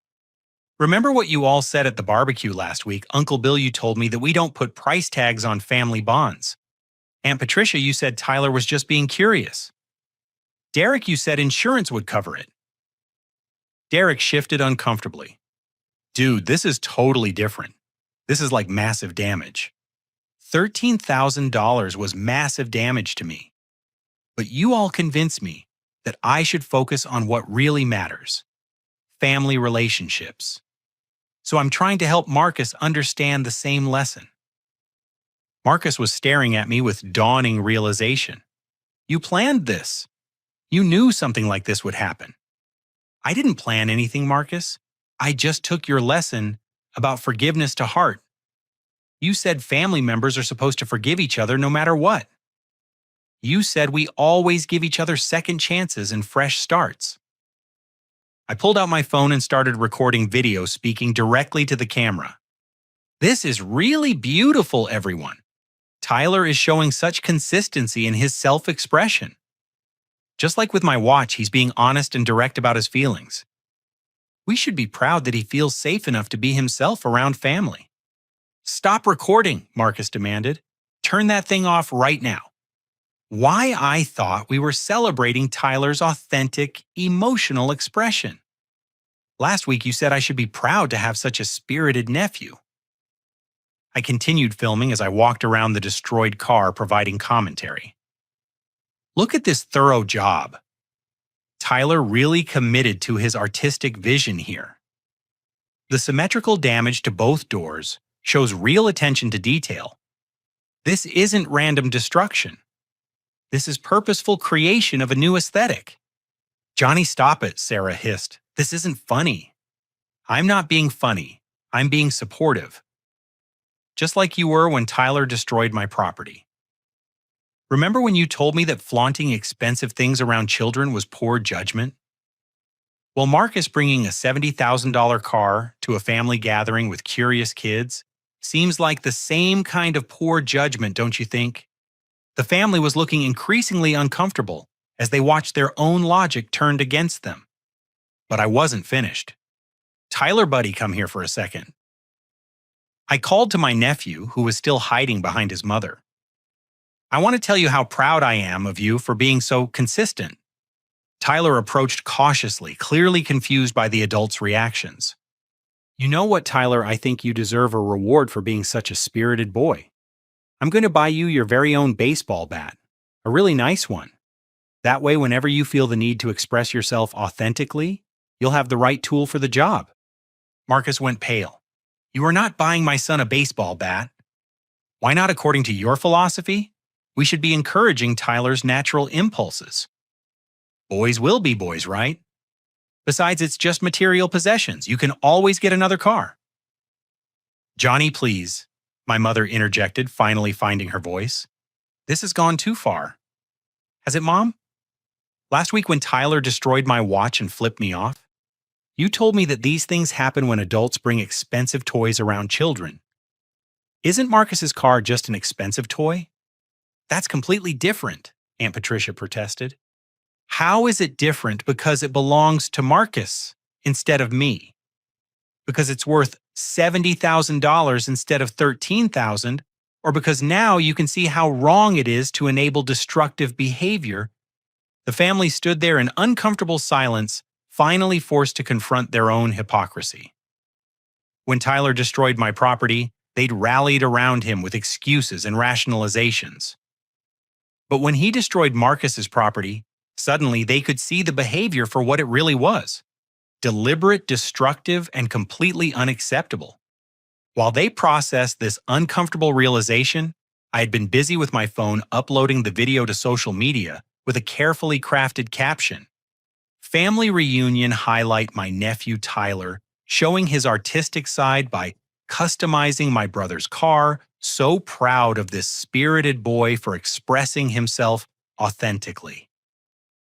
"Remember what you all said at the barbecue last week? Uncle Bill, you told me that we don't put price tags on family bonds. Aunt Patricia, you said Tyler was just being curious. Derek, you said insurance would cover it." Derek shifted uncomfortably. "Dude, this is totally different. This is like massive damage. $13,000 was massive damage to me. But you all convinced me that I should focus on what really matters: family relationships. So I'm trying to help Marcus understand the same lesson." Marcus was staring at me with dawning realization. "You planned this. You knew something like this would happen." "I didn't plan anything, Marcus. I just took your lesson about forgiveness to heart. You said family members are supposed to forgive each other no matter what. You said we always give each other second chances and fresh starts." I pulled out my phone and started recording video, speaking directly to the camera. "This is really beautiful, everyone. Tyler is showing such consistency in his self-expression. Just like with my watch, he's being honest and direct about his feelings. We should be proud that he feels safe enough to be himself around family." "Stop recording," Marcus demanded. "Turn that thing off right now." Why, I thought we were celebrating Tyler's authentic, emotional expression. Last week you said I should be proud to have such a spirited nephew. I continued filming as I walked around the destroyed car, providing commentary. "Look at this thorough job. Tyler really committed to his artistic vision here. The symmetrical damage to both doors shows real attention to detail. This isn't random destruction. This is purposeful creation of a new aesthetic." "Johnny, stop it," Sarah hissed. "This isn't funny." "I'm not being funny. I'm being supportive. Just like you were when Tyler destroyed my property. Remember when you told me that flaunting expensive things around children was poor judgment? Well, Marcus bringing a $70,000 car to a family gathering with curious kids seems like the same kind of poor judgment, don't you think? The family was looking increasingly uncomfortable as they watched their own logic turned against them. But I wasn't finished. "Tyler, buddy, come here for a second." I called to my nephew, who was still hiding behind his mother. "I want to tell you how proud I am of you for being so consistent." Tyler approached cautiously, clearly confused by the adult's reactions. "You know what, Tyler, I think you deserve a reward for being such a spirited boy. I'm going to buy you your very own baseball bat, a really nice one. That way, whenever you feel the need to express yourself authentically, you'll have the right tool for the job." Marcus went pale. "You are not buying my son a baseball bat. Why not according to your philosophy? We should be encouraging Tyler's natural impulses. Boys will be boys, right? Besides, it's just material possessions. You can always get another car. Johnny, please, my mother interjected, finally finding her voice. This has gone too far. Has it, Mom? Last week when Tyler destroyed my watch and flipped me off, you told me that these things happen when adults bring expensive toys around children. Isn't Marcus's car just an expensive toy? That's completely different, Aunt Patricia protested. How is it different because it belongs to Marcus instead of me? Because it's worth $70,000 instead of $13,000, or because now you can see how wrong it is to enable destructive behavior? The family stood there in uncomfortable silence, finally forced to confront their own hypocrisy. When Tyler destroyed my property, they'd rallied around him with excuses and rationalizations. But when he destroyed Marcus's property, suddenly they could see the behavior for what it really was: deliberate, destructive, and completely unacceptable. While they processed this uncomfortable realization, I had been busy with my phone uploading the video to social media with a carefully crafted caption. Family reunion highlight my nephew Tyler, showing his artistic side by customizing my brother's car, so proud of this spirited boy for expressing himself authentically.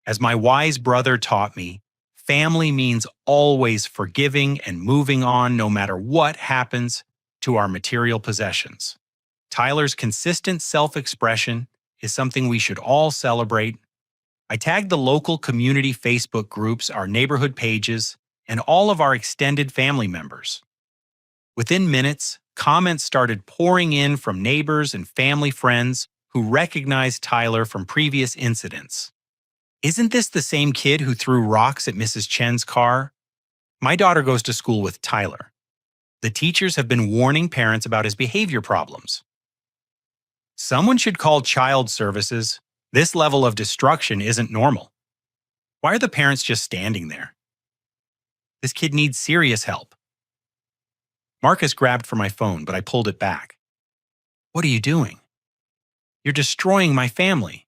As my wise brother taught me, family means always forgiving and moving on no matter what happens to our material possessions. Tyler's consistent self-expression is something we should all celebrate. I tagged the local community Facebook groups, our neighborhood pages, and all of our extended family members. Within minutes, comments started pouring in from neighbors and family friends who recognized Tyler from previous incidents. Isn't this the same kid who threw rocks at Mrs. Chen's car? My daughter goes to school with Tyler. The teachers have been warning parents about his behavior problems. Someone should call child services. This level of destruction isn't normal. Why are the parents just standing there? This kid needs serious help. Marcus grabbed for my phone, but I pulled it back. What are you doing? You're destroying my family.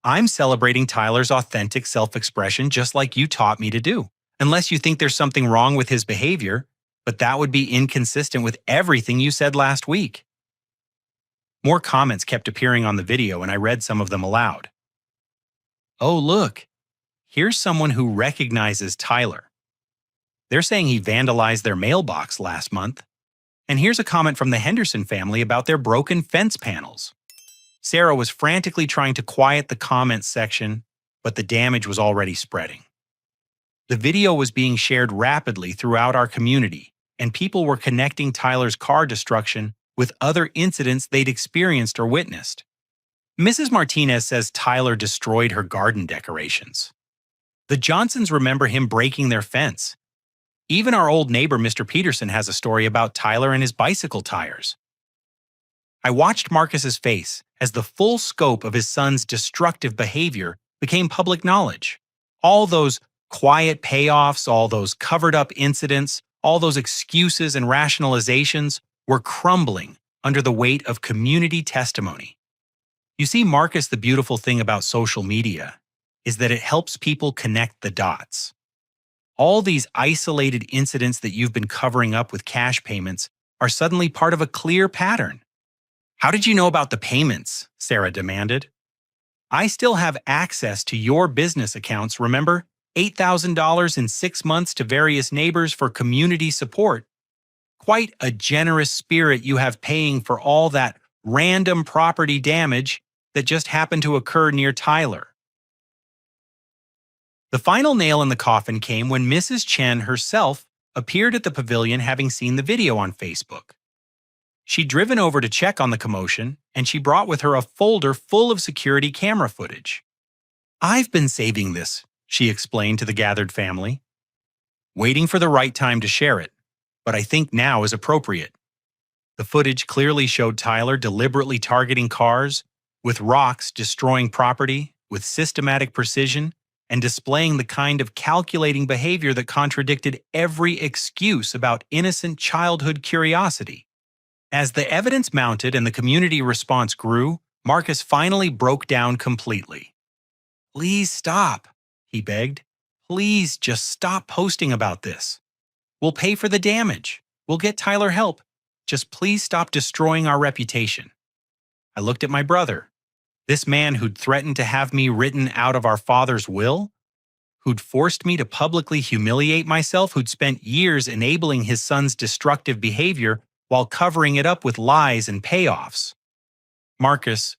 I'm celebrating Tyler's authentic self-expression just like you taught me to do. Unless you think there's something wrong with his behavior, but that would be inconsistent with everything you said last week. More comments kept appearing on the video and I read some of them aloud. Oh, look. Here's someone who recognizes Tyler. They're saying he vandalized their mailbox last month. And here's a comment from the Henderson family about their broken fence panels. Sarah was frantically trying to quiet the comments section, but the damage was already spreading. The video was being shared rapidly throughout our community, and people were connecting Tyler's car destruction with other incidents they'd experienced or witnessed. Mrs. Martinez says Tyler destroyed her garden decorations. The Johnsons remember him breaking their fence. Even our old neighbor, Mr. Peterson, has a story about Tyler and his bicycle tires. I watched Marcus's face as the full scope of his son's destructive behavior became public knowledge. All those quiet payoffs, all those covered-up incidents, all those excuses and rationalizations were crumbling under the weight of community testimony. You see, Marcus, the beautiful thing about social media is that it helps people connect the dots. All these isolated incidents that you've been covering up with cash payments are suddenly part of a clear pattern. How did you know about the payments? Sarah demanded. I still have access to your business accounts, remember? $8,000 in 6 months to various neighbors for community support. Quite a generous spirit you have paying for all that random property damage that just happened to occur near Tyler. The final nail in the coffin came when Mrs. Chen herself appeared at the pavilion having seen the video on Facebook. She'd driven over to check on the commotion, and she brought with her a folder full of security camera footage. I've been saving this, she explained to the gathered family, waiting for the right time to share it, but I think now is appropriate. The footage clearly showed Tyler deliberately targeting cars, with rocks destroying property with systematic precision, and displaying the kind of calculating behavior that contradicted every excuse about innocent childhood curiosity. As the evidence mounted and the community response grew, Marcus finally broke down completely. "Please stop," he begged. "Please just stop posting about this. We'll pay for the damage. We'll get Tyler help. Just please stop destroying our reputation." I looked at my brother, this man who'd threatened to have me written out of our father's will, who'd forced me to publicly humiliate myself, who'd spent years enabling his son's destructive behavior while covering it up with lies and payoffs. "Marcus,"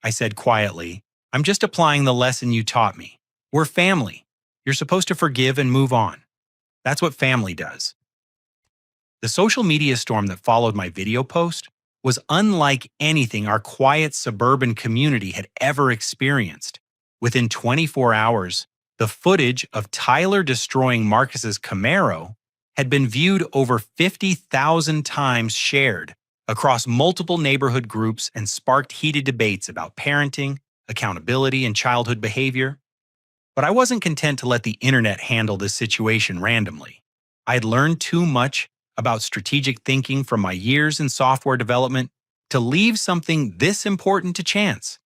I said quietly, "I'm just applying the lesson you taught me. We're family. You're supposed to forgive and move on. That's what family does." The social media storm that followed my video post was unlike anything our quiet suburban community had ever experienced. Within 24 hours, the footage of Tyler destroying Marcus's Camaro had been viewed over 50,000 times, shared across multiple neighborhood groups, and sparked heated debates about parenting, accountability, and childhood behavior. But I wasn't content to let the internet handle this situation randomly. I had learned too much about strategic thinking from my years in software development to leave something this important to chance.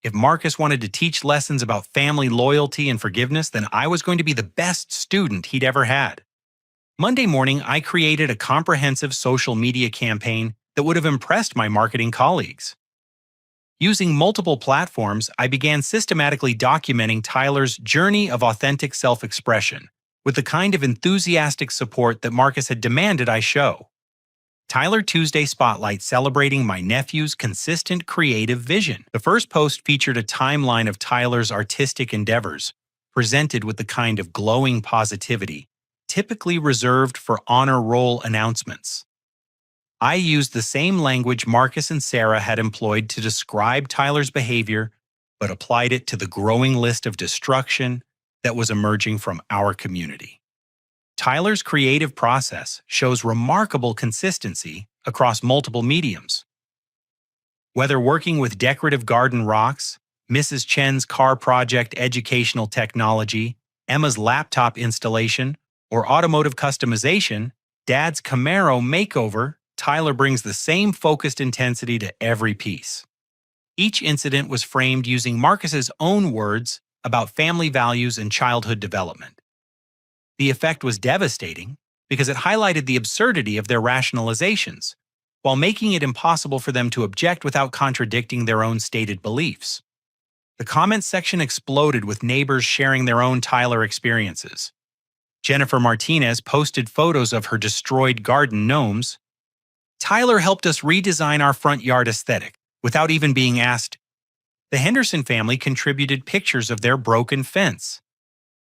If Marcus wanted to teach lessons about family loyalty and forgiveness, then I was going to be the best student he'd ever had. Monday morning, I created a comprehensive social media campaign that would have impressed my marketing colleagues. Using multiple platforms, I began systematically documenting Tyler's journey of authentic self-expression, with the kind of enthusiastic support that Marcus had demanded I show. Tyler Tuesday Spotlight, celebrating my nephew's consistent creative vision. The first post featured a timeline of Tyler's artistic endeavors, presented with the kind of glowing positivity typically reserved for honor roll announcements. I used the same language Marcus and Sarah had employed to describe Tyler's behavior, but applied it to the growing list of destruction that was emerging from our community. Tyler's creative process shows remarkable consistency across multiple mediums. Whether working with decorative garden rocks, Mrs. Chen's car project educational technology, Emma's laptop installation, or automotive customization, Dad's Camaro makeover, Tyler brings the same focused intensity to every piece. Each incident was framed using Marcus's own words about family values and childhood development. The effect was devastating because it highlighted the absurdity of their rationalizations, while making it impossible for them to object without contradicting their own stated beliefs. The comments section exploded with neighbors sharing their own Tyler experiences. Jennifer Martinez posted photos of her destroyed garden gnomes. "Tyler helped us redesign our front yard aesthetic without even being asked." The Henderson family contributed pictures of their broken fence.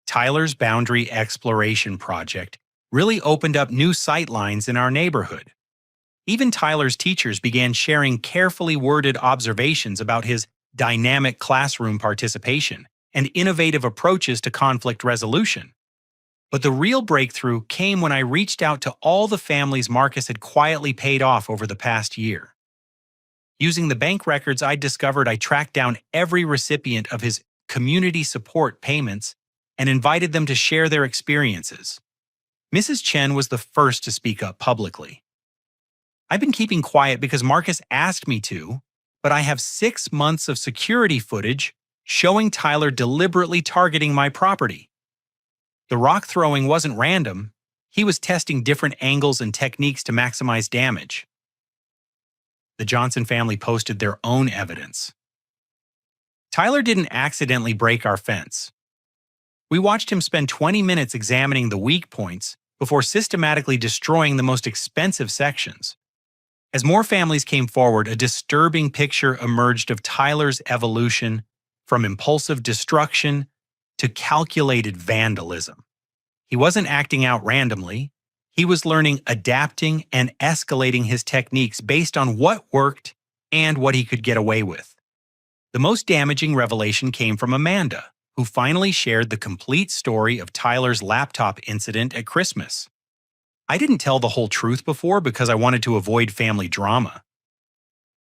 Tyler's boundary exploration project really opened up new sightlines in our neighborhood. Even Tyler's teachers began sharing carefully worded observations about his dynamic classroom participation and innovative approaches to conflict resolution. But the real breakthrough came when I reached out to all the families Marcus had quietly paid off over the past year. Using the bank records I discovered, I tracked down every recipient of his community support payments and invited them to share their experiences. Mrs. Chen was the first to speak up publicly. "I've been keeping quiet because Marcus asked me to, but I have 6 months of security footage showing Tyler deliberately targeting my property. The rock throwing wasn't random. He was testing different angles and techniques to maximize damage." The Johnson family posted their own evidence. "Tyler didn't accidentally break our fence. We watched him spend 20 minutes examining the weak points before systematically destroying the most expensive sections." As more families came forward, a disturbing picture emerged of Tyler's evolution from impulsive destruction to calculated vandalism. He wasn't acting out randomly. He was learning, adapting, and escalating his techniques based on what worked and what he could get away with. The most damaging revelation came from Amanda, who finally shared the complete story of Tyler's laptop incident at Christmas. I didn't tell the whole truth before because I wanted to avoid family drama.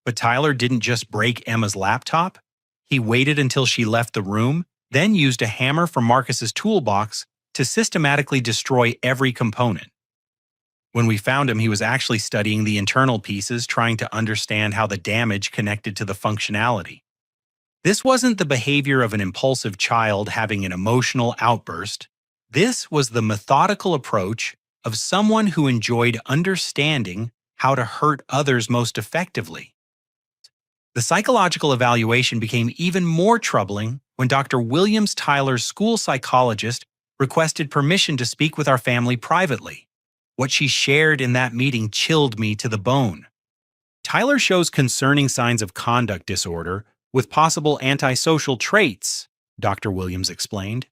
But Tyler didn't just break Emma's laptop. He waited until she left the room, then used a hammer from Marcus's toolbox to systematically destroy every component. When we found him, he was actually studying the internal pieces, trying to understand how the damage connected to the functionality. This wasn't the behavior of an impulsive child having an emotional outburst. This was the methodical approach of someone who enjoyed understanding how to hurt others most effectively. The psychological evaluation became even more troubling when Dr. Williams Tyler's school psychologist requested permission to speak with our family privately. What she shared in that meeting chilled me to the bone. Tyler shows concerning signs of conduct disorder with possible antisocial traits, Dr. Williams explained.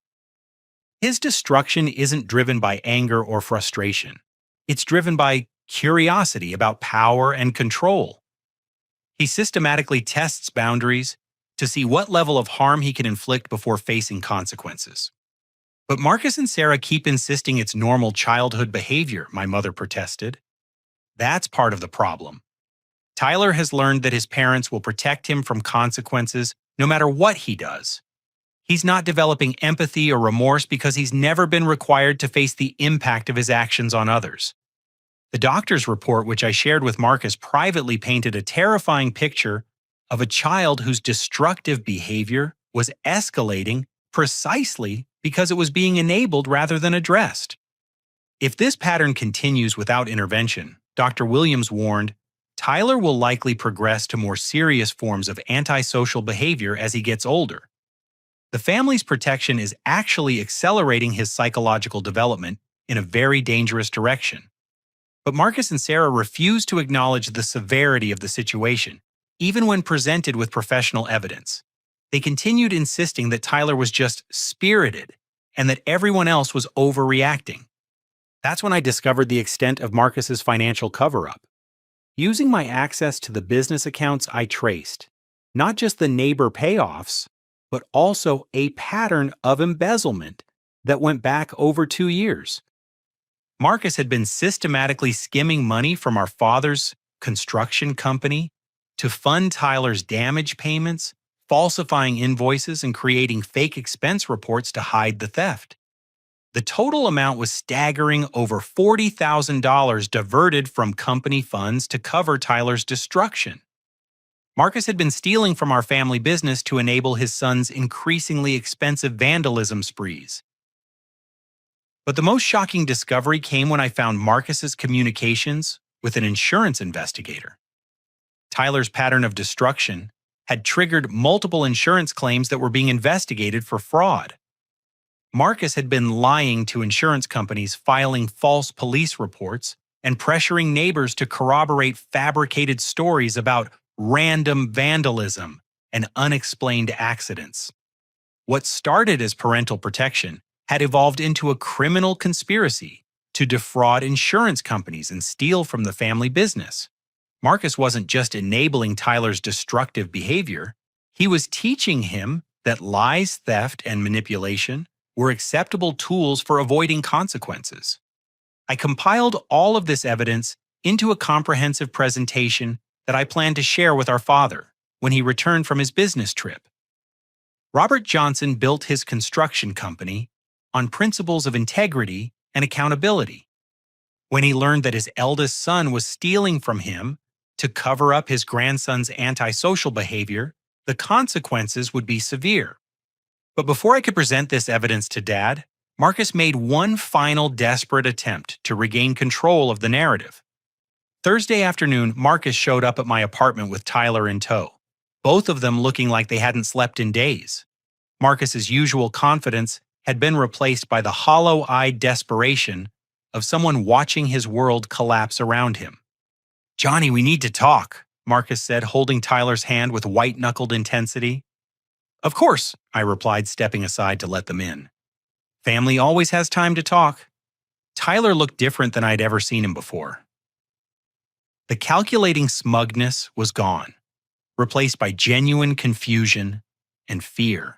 His destruction isn't driven by anger or frustration. It's driven by curiosity about power and control. He systematically tests boundaries to see what level of harm he can inflict before facing consequences. But Marcus and Sarah keep insisting it's normal childhood behavior, my mother protested. That's part of the problem. Tyler has learned that his parents will protect him from consequences no matter what he does. He's not developing empathy or remorse because he's never been required to face the impact of his actions on others. The doctor's report, which I shared with Marcus privately, painted a terrifying picture of a child whose destructive behavior was escalating precisely because it was being enabled rather than addressed. If this pattern continues without intervention, Dr. Williams warned, Tyler will likely progress to more serious forms of antisocial behavior as he gets older. The family's protection is actually accelerating his psychological development in a very dangerous direction. But Marcus and Sarah refuse to acknowledge the severity of the situation, even when presented with professional evidence. They continued insisting that Tyler was just spirited and that everyone else was overreacting. That's when I discovered the extent of Marcus's financial cover-up. Using my access to the business accounts, I traced not just the neighbor payoffs, but also a pattern of embezzlement that went back over 2 years. Marcus had been systematically skimming money from our father's construction company to fund Tyler's damage payments, falsifying invoices, and creating fake expense reports to hide the theft. The total amount was staggering, over $40,000 diverted from company funds to cover Tyler's destruction. Marcus had been stealing from our family business to enable his son's increasingly expensive vandalism sprees. But the most shocking discovery came when I found Marcus's communications with an insurance investigator. Tyler's pattern of destruction had triggered multiple insurance claims that were being investigated for fraud. Marcus had been lying to insurance companies, filing false police reports, and pressuring neighbors to corroborate fabricated stories about random vandalism and unexplained accidents. What started as parental protection had evolved into a criminal conspiracy to defraud insurance companies and steal from the family business. Marcus wasn't just enabling Tyler's destructive behavior, he was teaching him that lies, theft, and manipulation were acceptable tools for avoiding consequences. I compiled all of this evidence into a comprehensive presentation that I plan to share with our father when he returned from his business trip. Robert Johnson built his construction company on principles of integrity and accountability. When he learned that his eldest son was stealing from him to cover up his grandson's antisocial behavior, the consequences would be severe. But before I could present this evidence to Dad, Marcus made one final desperate attempt to regain control of the narrative. Thursday afternoon, Marcus showed up at my apartment with Tyler in tow, both of them looking like they hadn't slept in days. Marcus's usual confidence had been replaced by the hollow-eyed desperation of someone watching his world collapse around him. "Johnny, we need to talk," Marcus said, holding Tyler's hand with white-knuckled intensity. "Of course," I replied, stepping aside to let them in. "Family always has time to talk." Tyler looked different than I'd ever seen him before. The calculating smugness was gone, replaced by genuine confusion and fear.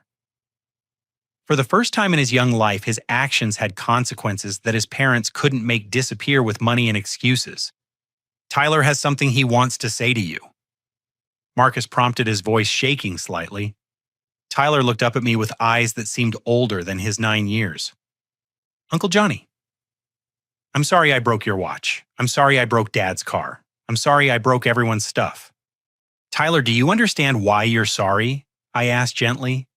For the first time in his young life, his actions had consequences that his parents couldn't make disappear with money and excuses. "Tyler has something he wants to say to you." Marcus prompted, his voice shaking slightly. Tyler looked up at me with eyes that seemed older than his 9 years. "Uncle Johnny." I'm sorry I broke your watch. I'm sorry I broke Dad's car. I'm sorry I broke everyone's stuff. Tyler, do you understand why you're sorry? I asked gently.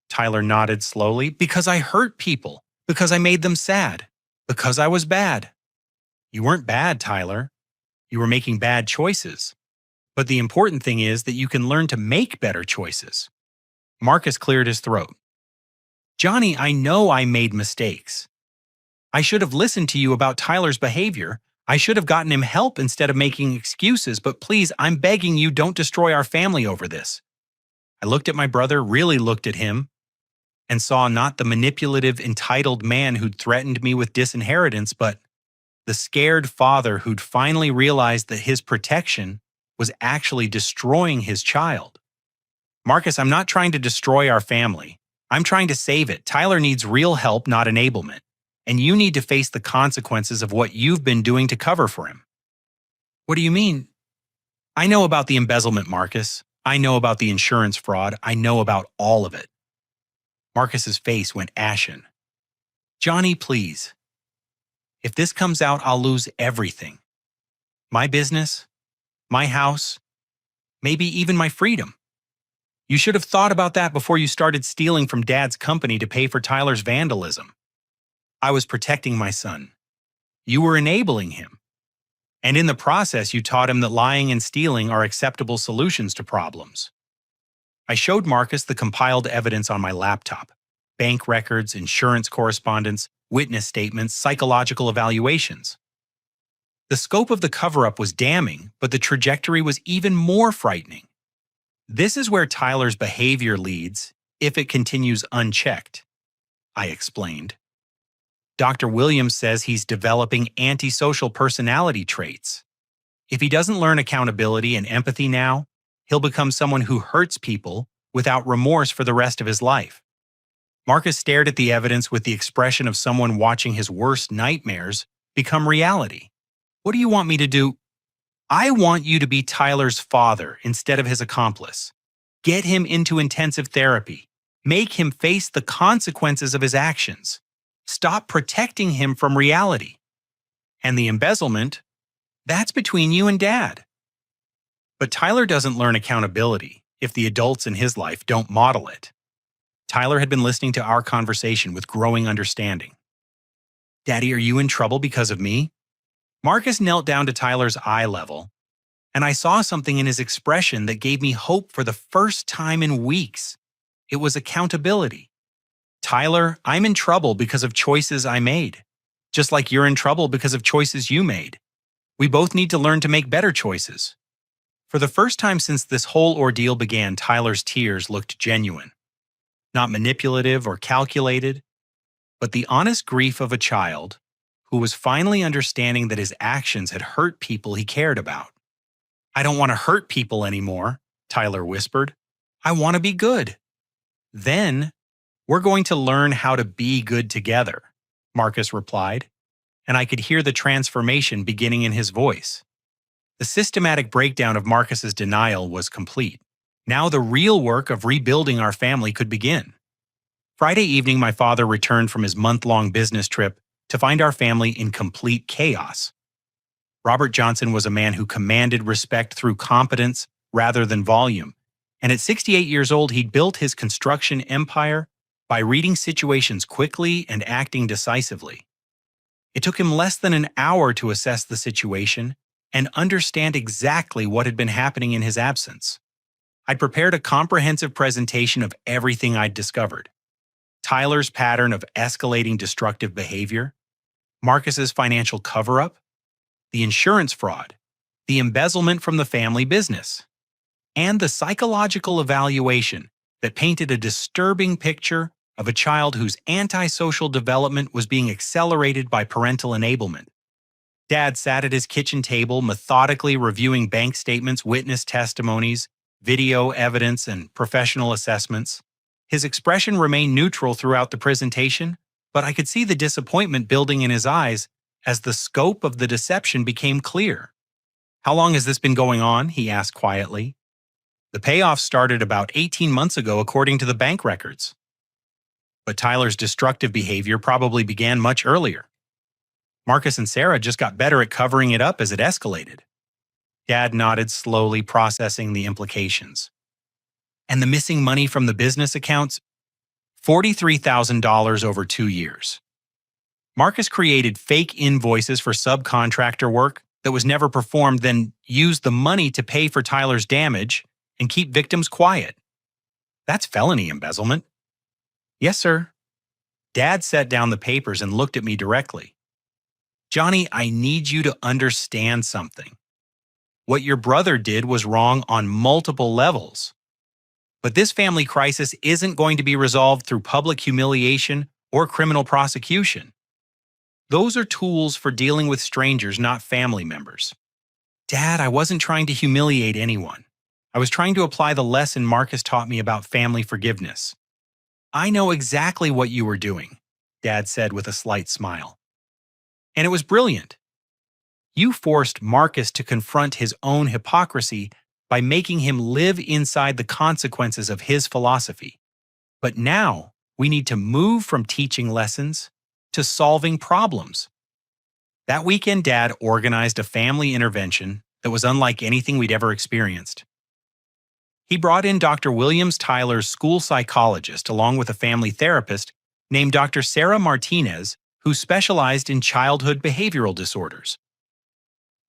Tyler nodded slowly. Because I hurt people. Because I made them sad. Because I was bad. You weren't bad, Tyler. You were making bad choices. But the important thing is that you can learn to make better choices. Marcus cleared his throat. Johnny, I know I made mistakes. I should have listened to you about Tyler's behavior. I should have gotten him help instead of making excuses, but please, I'm begging you, don't destroy our family over this. I looked at my brother, really looked at him, and saw not the manipulative, entitled man who'd threatened me with disinheritance, but the scared father who'd finally realized that his protection was actually destroying his child. Marcus, I'm not trying to destroy our family. I'm trying to save it. Tyler needs real help, not enablement. And you need to face the consequences of what you've been doing to cover for him. What do you mean? I know about the embezzlement, Marcus. I know about the insurance fraud. I know about all of it. Marcus's face went ashen. Johnny, please. If this comes out, I'll lose everything. My business, my house, maybe even my freedom. You should have thought about that before you started stealing from Dad's company to pay for Tyler's vandalism. I was protecting my son. You were enabling him. And in the process, you taught him that lying and stealing are acceptable solutions to problems. I showed Marcus the compiled evidence on my laptop: bank records, insurance correspondence, witness statements, psychological evaluations. The scope of the cover-up was damning, but the trajectory was even more frightening. This is where Tyler's behavior leads if it continues unchecked, I explained. Dr. Williams says he's developing antisocial personality traits. If he doesn't learn accountability and empathy now, he'll become someone who hurts people without remorse for the rest of his life. Marcus stared at the evidence with the expression of someone watching his worst nightmares become reality. What do you want me to do? I want you to be Tyler's father instead of his accomplice. Get him into intensive therapy. Make him face the consequences of his actions. Stop protecting him from reality. And the embezzlement, that's between you and Dad. But Tyler doesn't learn accountability if the adults in his life don't model it. Tyler had been listening to our conversation with growing understanding. Daddy, are you in trouble because of me? Marcus knelt down to Tyler's eye level, and I saw something in his expression that gave me hope for the first time in weeks. It was accountability. Tyler, I'm in trouble because of choices I made, just like you're in trouble because of choices you made. We both need to learn to make better choices. For the first time since this whole ordeal began, Tyler's tears looked genuine. Not manipulative or calculated, but the honest grief of a child who was finally understanding that his actions had hurt people he cared about. I don't want to hurt people anymore, Tyler whispered. I want to be good. Then, we're going to learn how to be good together, Marcus replied, and I could hear the transformation beginning in his voice. The systematic breakdown of Marcus's denial was complete. Now the real work of rebuilding our family could begin. Friday evening, my father returned from his month-long business trip to find our family in complete chaos. Robert Johnson was a man who commanded respect through competence rather than volume, and at 68 years old, he'd built his construction empire by reading situations quickly and acting decisively. It took him less than an hour to assess the situation and understand exactly what had been happening in his absence. I'd prepared a comprehensive presentation of everything I'd discovered: Tyler's pattern of escalating destructive behavior, Marcus's financial cover-up, the insurance fraud, the embezzlement from the family business, and the psychological evaluation that painted a disturbing picture of a child whose antisocial development was being accelerated by parental enablement. Dad sat at his kitchen table methodically reviewing bank statements, witness testimonies, video evidence, and professional assessments. His expression remained neutral throughout the presentation, but I could see the disappointment building in his eyes as the scope of the deception became clear. How long has this been going on? He asked quietly. The payoff started about 18 months ago, according to the bank records. But Tyler's destructive behavior probably began much earlier. Marcus and Sarah just got better at covering it up as it escalated. Dad nodded slowly, processing the implications. And the missing money from the business accounts? $43,000 over 2 years. Marcus created fake invoices for subcontractor work that was never performed, then used the money to pay for Tyler's damage and keep victims quiet. That's felony embezzlement. Yes, sir. Dad set down the papers and looked at me directly. Johnny, I need you to understand something. What your brother did was wrong on multiple levels. But this family crisis isn't going to be resolved through public humiliation or criminal prosecution. Those are tools for dealing with strangers, not family members. Dad, I wasn't trying to humiliate anyone. I was trying to apply the lesson Marcus taught me about family forgiveness. I know exactly what you were doing, Dad said with a slight smile. And it was brilliant. You forced Marcus to confront his own hypocrisy by making him live inside the consequences of his philosophy. But now we need to move from teaching lessons to solving problems. That weekend, Dad organized a family intervention that was unlike anything we'd ever experienced. He brought in Dr. Williams Tyler's school psychologist along with a family therapist named Dr. Sarah Martinez, who specialized in childhood behavioral disorders.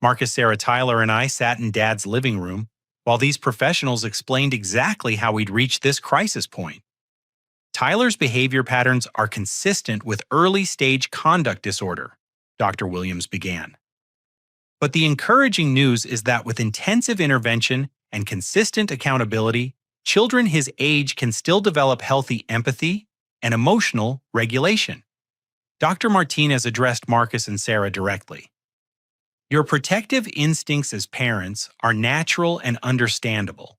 Marcus, Sarah, Tyler, and I sat in Dad's living room while these professionals explained exactly how we'd reached this crisis point. Tyler's behavior patterns are consistent with early-stage conduct disorder, Dr. Williams began. But the encouraging news is that with intensive intervention and consistent accountability, children his age can still develop healthy empathy and emotional regulation. Dr. Martinez addressed Marcus and Sarah directly. Your protective instincts as parents are natural and understandable.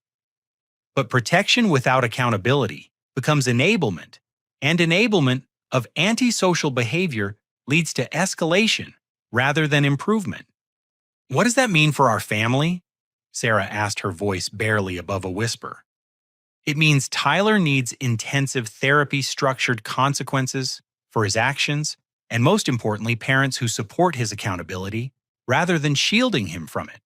But protection without accountability becomes enablement, and enablement of antisocial behavior leads to escalation rather than improvement. What does that mean for our family? Sarah asked, her voice barely above a whisper. It means Tyler needs intensive therapy-structured consequences for his actions, and most importantly, parents who support his accountability rather than shielding him from it.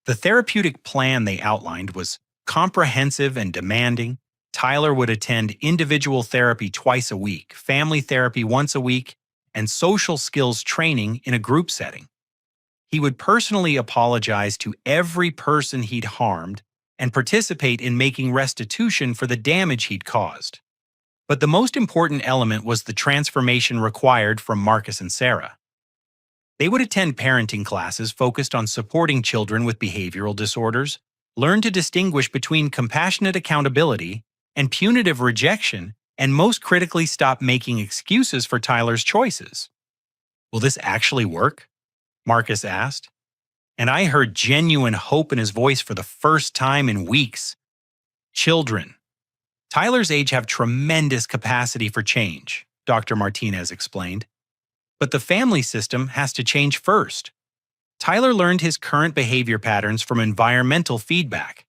The therapeutic plan they outlined was comprehensive and demanding. Tyler would attend individual therapy twice a week, family therapy once a week, and social skills training in a group setting. He would personally apologize to every person he'd harmed and participate in making restitution for the damage he'd caused. But the most important element was the transformation required from Marcus and Sarah. They would attend parenting classes focused on supporting children with behavioral disorders, learn to distinguish between compassionate accountability and punitive rejection, and most critically stop making excuses for Tyler's choices. Will this actually work? Marcus asked. And I heard genuine hope in his voice for the first time in weeks. Children. Tyler's age have tremendous capacity for change, Dr. Martinez explained. But the family system has to change first. Tyler learned his current behavior patterns from environmental feedback.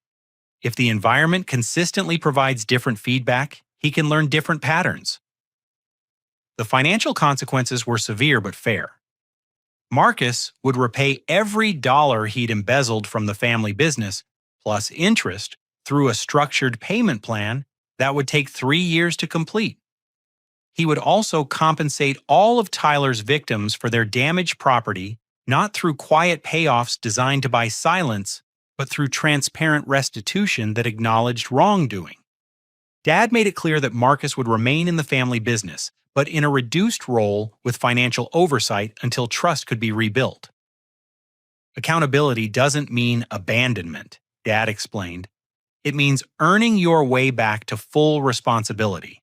If the environment consistently provides different feedback, he can learn different patterns. The financial consequences were severe but fair. Marcus would repay every dollar he'd embezzled from the family business, plus interest, through a structured payment plan that would take 3 years to complete. He would also compensate all of Tyler's victims for their damaged property, not through quiet payoffs designed to buy silence, but through transparent restitution that acknowledged wrongdoing. Dad made it clear that Marcus would remain in the family business, but in a reduced role with financial oversight until trust could be rebuilt. Accountability doesn't mean abandonment, Dad explained. It means earning your way back to full responsibility.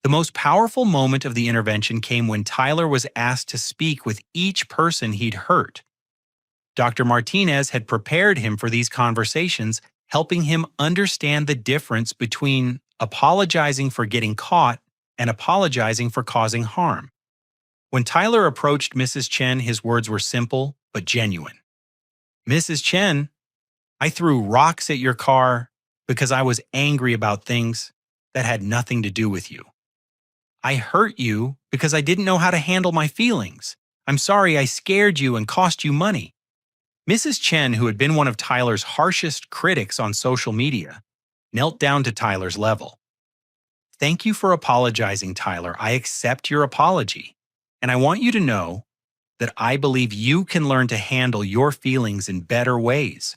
The most powerful moment of the intervention came when Tyler was asked to speak with each person he'd hurt. Dr. Martinez had prepared him for these conversations, helping him understand the difference between apologizing for getting caught and apologizing for causing harm. When Tyler approached Mrs. Chen, his words were simple but genuine. Mrs. Chen, I threw rocks at your car because I was angry about things that had nothing to do with you. I hurt you because I didn't know how to handle my feelings. I'm sorry I scared you and cost you money. Mrs. Chen, who had been one of Tyler's harshest critics on social media, knelt down to Tyler's level. Thank you for apologizing, Tyler. I accept your apology. And I want you to know that I believe you can learn to handle your feelings in better ways.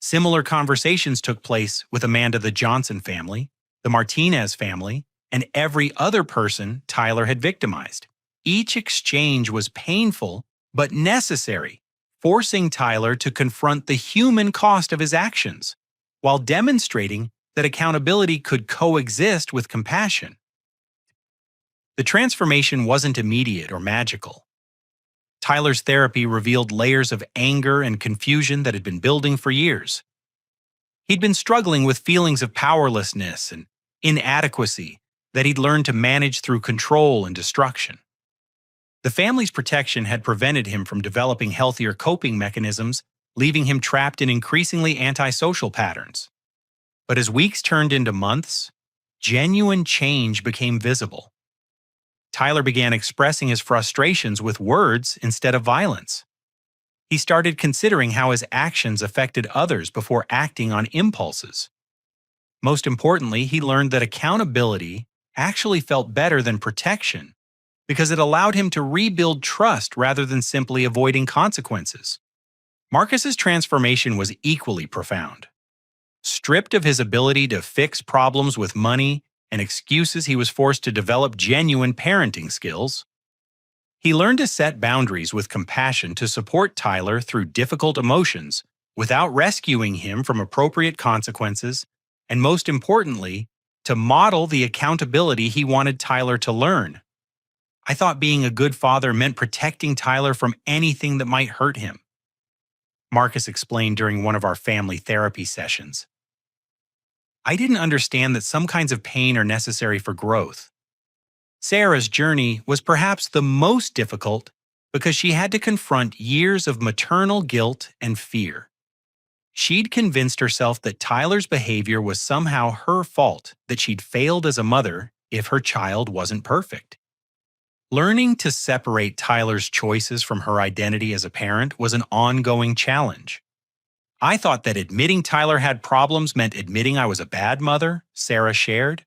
Similar conversations took place with Amanda the Johnson family, the Martinez family, and every other person Tyler had victimized. Each exchange was painful but necessary, forcing Tyler to confront the human cost of his actions, while demonstrating that accountability could coexist with compassion. The transformation wasn't immediate or magical. Tyler's therapy revealed layers of anger and confusion that had been building for years. He'd been struggling with feelings of powerlessness and inadequacy that he'd learned to manage through control and destruction. The family's protection had prevented him from developing healthier coping mechanisms, leaving him trapped in increasingly antisocial patterns. But as weeks turned into months, genuine change became visible. Tyler began expressing his frustrations with words instead of violence. He started considering how his actions affected others before acting on impulses. Most importantly, he learned that accountability actually felt better than protection because it allowed him to rebuild trust rather than simply avoiding consequences. Marcus's transformation was equally profound. Stripped of his ability to fix problems with money and excuses, he was forced to develop genuine parenting skills. He learned to set boundaries with compassion to support Tyler through difficult emotions without rescuing him from appropriate consequences, and most importantly, to model the accountability he wanted Tyler to learn. I thought being a good father meant protecting Tyler from anything that might hurt him, Marcus explained during one of our family therapy sessions. I didn't understand that some kinds of pain are necessary for growth. Sarah's journey was perhaps the most difficult because she had to confront years of maternal guilt and fear. She'd convinced herself that Tyler's behavior was somehow her fault, that she'd failed as a mother if her child wasn't perfect. Learning to separate Tyler's choices from her identity as a parent was an ongoing challenge. I thought that admitting Tyler had problems meant admitting I was a bad mother, Sarah shared.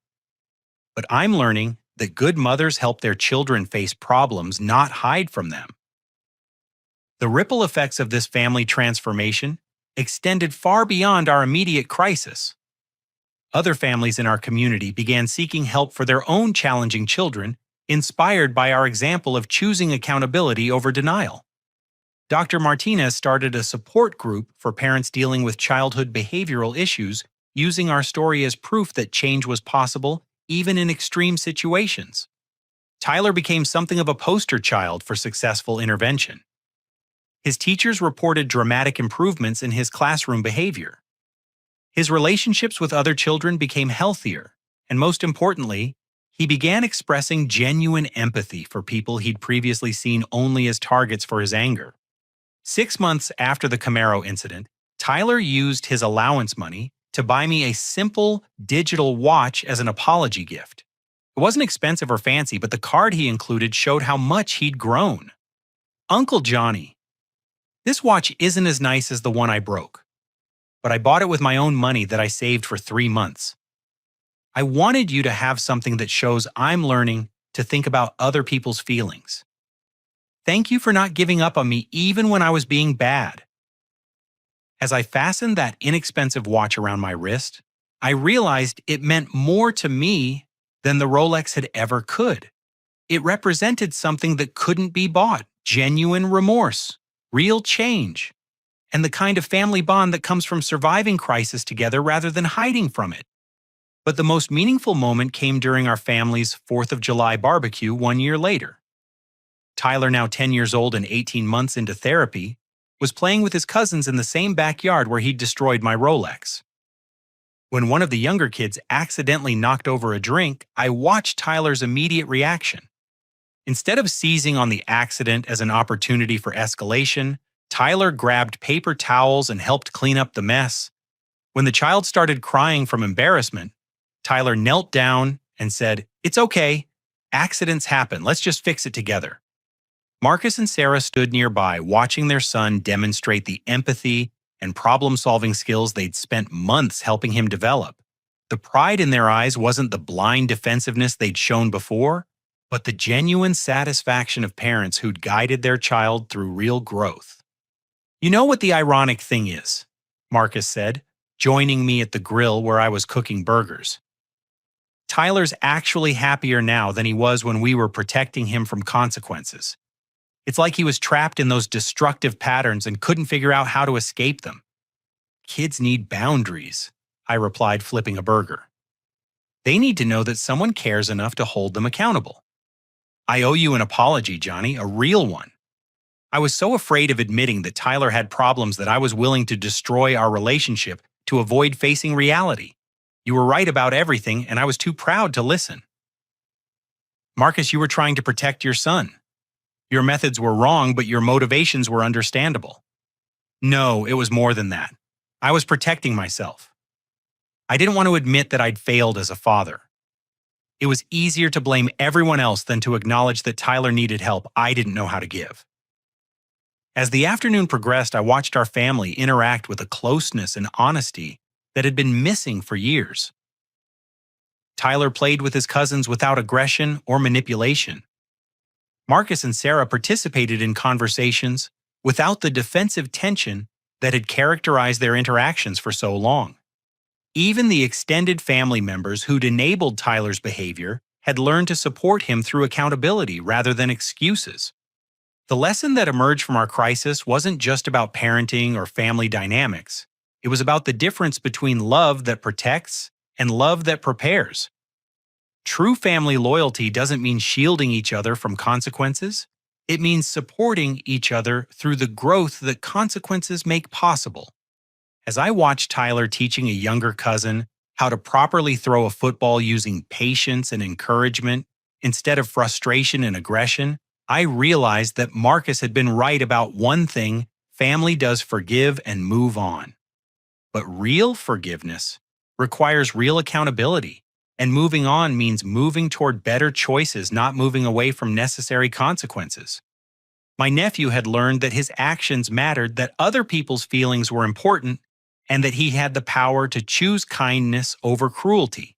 But I'm learning that good mothers help their children face problems, not hide from them. The ripple effects of this family transformation extended far beyond our immediate crisis. Other families in our community began seeking help for their own challenging children, inspired by our example of choosing accountability over denial. Dr. Martinez started a support group for parents dealing with childhood behavioral issues, using our story as proof that change was possible even in extreme situations. Tyler became something of a poster child for successful intervention. His teachers reported dramatic improvements in his classroom behavior. His relationships with other children became healthier, and most importantly, he began expressing genuine empathy for people he'd previously seen only as targets for his anger. 6 months after the Camaro incident, Tyler used his allowance money to buy me a simple digital watch as an apology gift. It wasn't expensive or fancy, but the card he included showed how much he'd grown. Uncle Johnny, this watch isn't as nice as the one I broke, but I bought it with my own money that I saved for 3 months. I wanted you to have something that shows I'm learning to think about other people's feelings. Thank you for not giving up on me even when I was being bad. As I fastened that inexpensive watch around my wrist, I realized it meant more to me than the Rolex had ever could. It represented something that couldn't be bought, genuine remorse, real change, and the kind of family bond that comes from surviving crisis together rather than hiding from it. But the most meaningful moment came during our family's 4th of July barbecue 1 year later. Tyler, now 10 years old and 18 months into therapy, was playing with his cousins in the same backyard where he'd destroyed my Rolex. When one of the younger kids accidentally knocked over a drink, I watched Tyler's immediate reaction. Instead of seizing on the accident as an opportunity for escalation, Tyler grabbed paper towels and helped clean up the mess. When the child started crying from embarrassment, Tyler knelt down and said, "It's okay. Accidents happen. Let's just fix it together. Marcus and Sarah stood nearby, watching their son demonstrate the empathy and problem solving skills they'd spent months helping him develop. The pride in their eyes wasn't the blind defensiveness they'd shown before, but the genuine satisfaction of parents who'd guided their child through real growth. You know what the ironic thing is? Marcus said, joining me at the grill where I was cooking burgers. Tyler's actually happier now than he was when we were protecting him from consequences. It's like he was trapped in those destructive patterns and couldn't figure out how to escape them. Kids need boundaries, I replied, flipping a burger. They need to know that someone cares enough to hold them accountable. I owe you an apology, Johnny, a real one. I was so afraid of admitting that Tyler had problems that I was willing to destroy our relationship to avoid facing reality. You were right about everything, and I was too proud to listen. Marcus, you were trying to protect your son. Your methods were wrong, but your motivations were understandable. No, it was more than that. I was protecting myself. I didn't want to admit that I'd failed as a father. It was easier to blame everyone else than to acknowledge that Tyler needed help I didn't know how to give. As the afternoon progressed, I watched our family interact with a closeness and honesty that had been missing for years. Tyler played with his cousins without aggression or manipulation. Marcus and Sarah participated in conversations without the defensive tension that had characterized their interactions for so long. Even the extended family members who'd enabled Tyler's behavior had learned to support him through accountability rather than excuses. The lesson that emerged from our crisis wasn't just about parenting or family dynamics. It was about the difference between love that protects and love that prepares. True family loyalty doesn't mean shielding each other from consequences. It means supporting each other through the growth that consequences make possible. As I watched Tyler teaching a younger cousin how to properly throw a football using patience and encouragement instead of frustration and aggression, I realized that Marcus had been right about one thing: family does forgive and move on. But real forgiveness requires real accountability, and moving on means moving toward better choices, not moving away from necessary consequences. My nephew had learned that his actions mattered, that other people's feelings were important, and that he had the power to choose kindness over cruelty.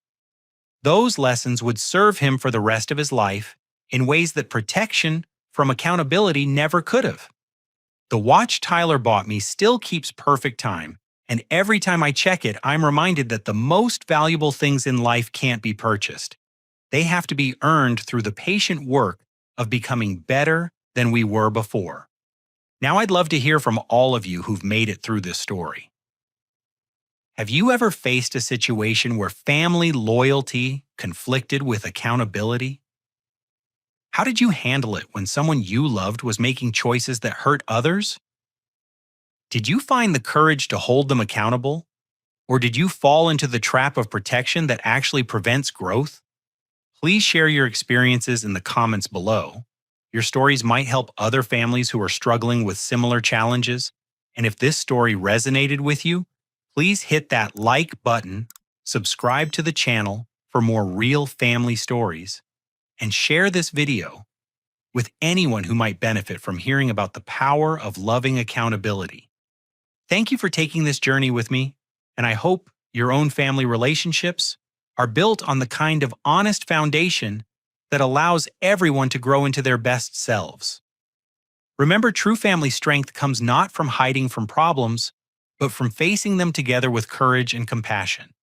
Those lessons would serve him for the rest of his life in ways that protection from accountability never could have. The watch Tyler bought me still keeps perfect time, and every time I check it, I'm reminded that the most valuable things in life can't be purchased. They have to be earned through the patient work of becoming better than we were before. Now I'd love to hear from all of you who've made it through this story. Have you ever faced a situation where family loyalty conflicted with accountability? How did you handle it when someone you loved was making choices that hurt others? Did you find the courage to hold them accountable? Or did you fall into the trap of protection that actually prevents growth? Please share your experiences in the comments below. Your stories might help other families who are struggling with similar challenges. And if this story resonated with you, please hit that like button, subscribe to the channel for more real family stories, and share this video with anyone who might benefit from hearing about the power of loving accountability. Thank you for taking this journey with me, and I hope your own family relationships are built on the kind of honest foundation that allows everyone to grow into their best selves. Remember, true family strength comes not from hiding from problems, but from facing them together with courage and compassion.